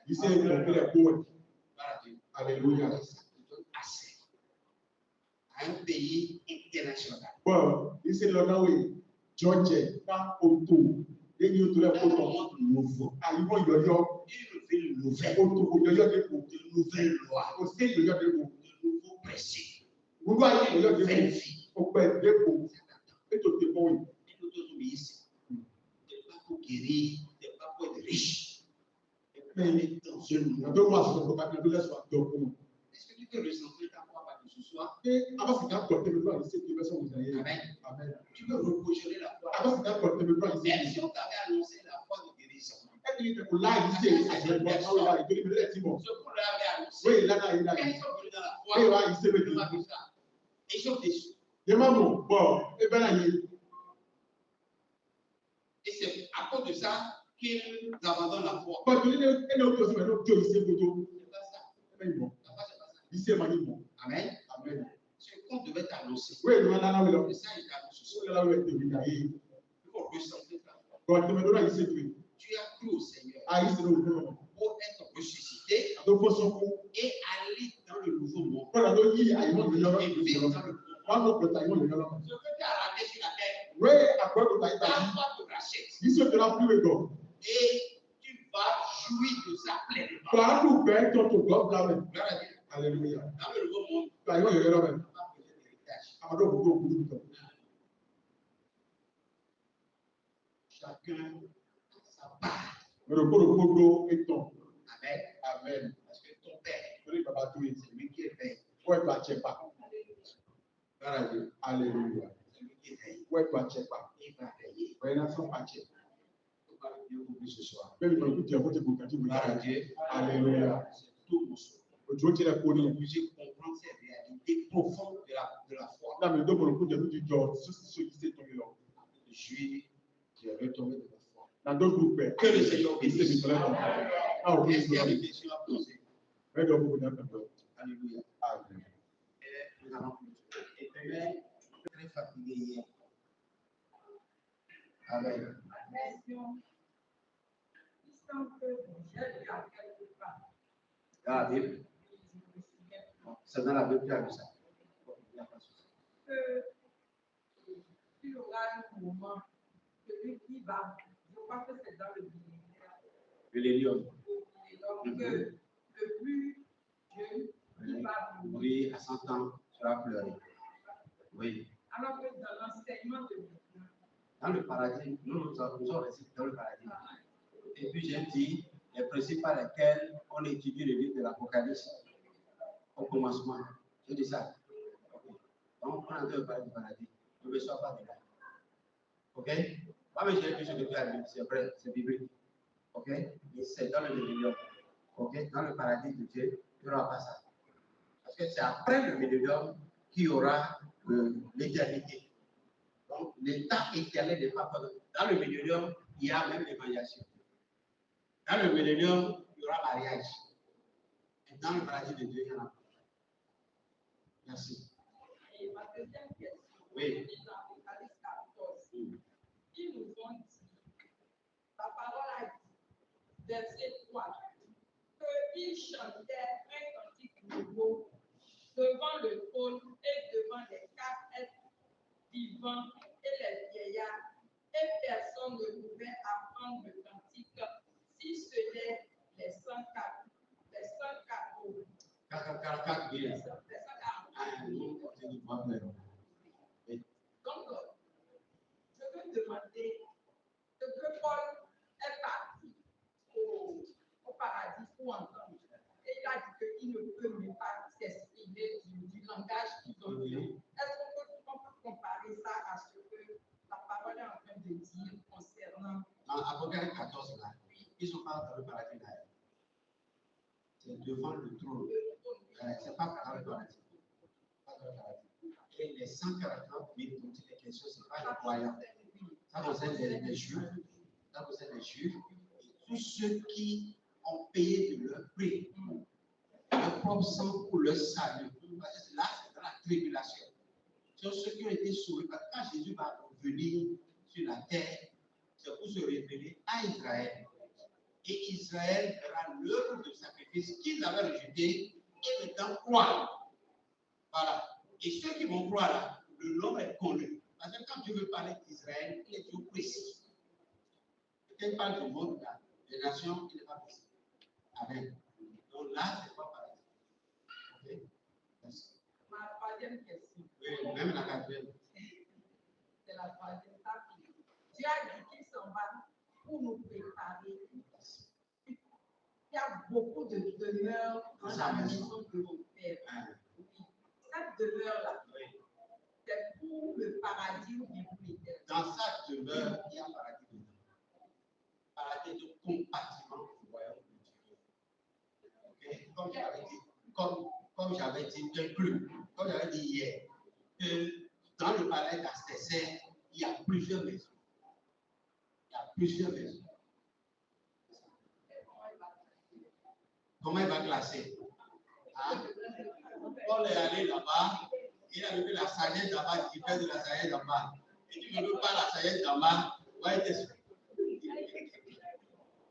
Voilà Dieu. Alléluia. Ça te donne accès à un pays international. Bon, c'est le nom où George pas autour. Et il y a tout le monde nouveau. Ah, ils vont y aller. Une ville nouvelle. Autour de De nouvelles lois. aussi il y a des mots. De nouveaux principes. Vous voyez, il y a De des nouvelles mots. vies. On peut être des mots. Et tout est bon. Et nous tous obéissons. Ce n'est pas pour guérir, ce n'est pas pour être riche. Mais on est dans un monde. Deux mois, c'est un peu de soit donc. Est-ce que tu peux ressentir ta foi par ce soir? Et avant, c'est un porte le droit ici qui va s'en aller. Amen. Amen. Tu peux reprocher la foi. Avant, c'est un porte le droit Même ici. si on t'avait annoncé la foi de guérison. Et il est là, ici, c'est un bon. Ah, il est là, il est bon. Ce qu'on leur avait annoncé. Oui, là, il est là. Quand ils sont venus dans la Oui, foi, là, il s'est ils mis. n'ont pas vu ça. Ils sont déçus. Les mamans, bon, et bien là, il Et c'est à cause de ça qu'ils abandonnent la foi. parce qu'il est aussi maintenant que il s'est photo. C'est pas ça. C'est bon. La foi, c'est pas ça. Il s'est manié bon. Amen. Amen. Ce qu'on devait t'annoncer. Oui, nous allons là, Le Saint est annoncé ce soir. là, là, il Il faut ressentir ta foi. bon, tu me donnes ici, oui. Tu as cru au Seigneur Ah, ici, nous allons. pour être ressuscité Donc, pour son coup, et aller dans le nouveau monde. pour la donner, il y a un monde de l'homme. Et vivre dans le nouveau monde. Quand on peut tailler le l'homme. Ce que tu as raté sur la terre, Oui, après, on taille ta ta foi te rachète. vie. Ici, on te l'a plus le dos. Et tu vas jouir de ça pleinement. Par tout faire, ton globe là même. Gloire à Dieu. Alléluia. Dans le nouveau monde, Taille le l'homme. tu ne vas pas poser d'héritage. Amadou, beaucoup de temps. Chacun a sa part. Mais le pot est ton. Amen. Amen. Parce que ton père, Celui qui va tout ici. c'est lui qui est père. Ouais, toi, tu pas. Gloire à Dieu. Alléluia. C'est lui qui est père. Ouais, toi, tu pas. Il va veiller. Ouais, là, sans pas. Il faut pas bien compris ce soir. Même quand tu as voté pour Kati, Gloire à Dieu. Alléluia. C'est tout mon soir. Aujourd'hui, il a connu. obligé de comprendre ces réalités profondes de la foi. Non, mais donc, le coup de du genre, ce qui s'est tombé là. Je suis retombé de la foi. Dans d'autres groupes, Que le Seigneur il s'est mis bénisse. sur la ah, oui, Est-ce qu'il y a oui, des questions à poser? oui. Alléluia. Amen. Et nous allons continuer. Et puis, très fatigué hier. Amen. Dans la Bible. C'est dans la Bible qu'il y a vu ça. Il n'y a pas de souci. Il y aura un moment, celui qui va, je crois que c'est dans le millénaire. Millénium. Donc, le plus jeune qui va mourir. Oui, à 100 ans, tu vas pleurer. Oui. Alors que dans l'enseignement de Dieu, Dans le paradis, nous sommes restés dans le paradis. Et puis j'ai dit les principes par lesquels on étudie le livre de l'Apocalypse au commencement. J'ai dit ça. Okay. Donc on a deux paradis. Ne me sois pas de là. Ok? Moi, mais j'ai vu ce que tu as dit. C'est vrai, c'est biblique. Ok? Et c'est dans le millénium. Ok? Dans le paradis de Dieu, il n'y aura pas ça. Parce que c'est après le millénium qu'il y aura l'éternité. Donc, l'état éternel n'est pas pendant. Dans le millénium, il y a même l'évaluation. Dans le millénium, il y aura mariage. Et dans le paradis de Dieu, il y en a. Merci. et ma deuxième question, Oui. dans Apocalypse 14, ils nous ont dit, la parole a dit, verset 3, qu'ils chantaient un cantique nouveau devant le trône et devant les quatre êtres vivants et les vieillards, et personne ne pouvait apprendre le cantique si ce n'est les 104. Les 104 mots. 44 Les 000. 140. Donc, je veux demander ce que Paul est parti au paradis pour entendre. Et il a dit qu'il ne peut même pas s'exprimer du langage qu'ils ont dit. Est-ce qu'on peut comparer ça à ce que la parole est en train de dire concernant. Dans Apocalypse 14, là, ils ne sont pas dans le paradis là. C'est devant le trône. C'est pas dans le paradis. Et les 149 000 dont il est question, ce n'est pas les croyants. Ça concerne les Juifs. Ça concerne les Juifs. Et tous ceux qui ont payé de leur prix, leur propre sang pour leur salut. Parce que là, c'est dans la tribulation. Ce sont ceux qui ont été sauvés. Parce que quand Jésus va revenir sur la terre, c'est pour se révéler à Israël. Et Israël verra l'œuvre de sacrifice qu'ils avaient rejeté et maintenant croire. Voilà. Et ceux qui vont croire là, le nom est connu. Parce que quand tu veux parler d'Israël, il est toujours précis. Quand il parle du monde, là, des nations, il n'est pas précis. Amen. Donc là, c'est pas pareil. Ok? Merci. Ma troisième question. Oui, même la quatrième. C'est la troisième partie. Dieu a dit qu'il s'en va pour nous préparer. Il y a beaucoup de demeures dans la maison de mon Père. Oui. Cette demeure-là, c'est pour le paradis ou bien pour l'éternel. Dans sa demeure, il y a un paradis dedans. Paradis de compartiment du royaume de Dieu. Ok? Comme j'avais dit, comme j'avais dit hier, que dans le palais d'Astésère, il y a plusieurs maisons. Il y a plusieurs maisons. Comment il va classer? Hein? Paul est allé là-bas, il a vu la sagesse là-bas, il fait de la sagesse là-bas. Et tu ne veux pas la sagesse là-bas, va être esprit.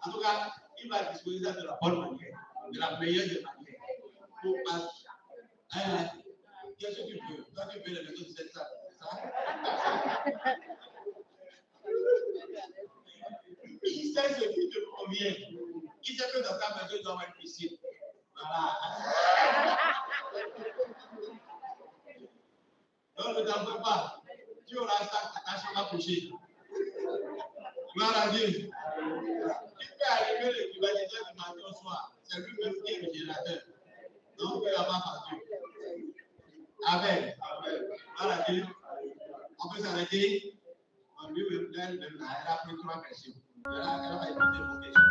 En tout cas, il va disposer ça de la bonne manière, de la meilleure des manières. Pour pas. Qu'est-ce que tu veux? Toi, tu veux les maisons de cette salle, c'est ça? Il sait ce qui te convient. Il sait que dans ta maison, il doit avoir une piscine. Voilà. Donc, ne t'en fais pas. Tu auras ça à ta chambre à coucher. Voilà, Dieu. Tu peux arriver le climatiseur du matin au soir. C'est lui-même qui est le générateur. Donc, il n'y a pas facture. Amen. Voilà, Dieu. On peut s'arrêter. On lui, elle a pris 3 questions. Elle a écouté vos questions.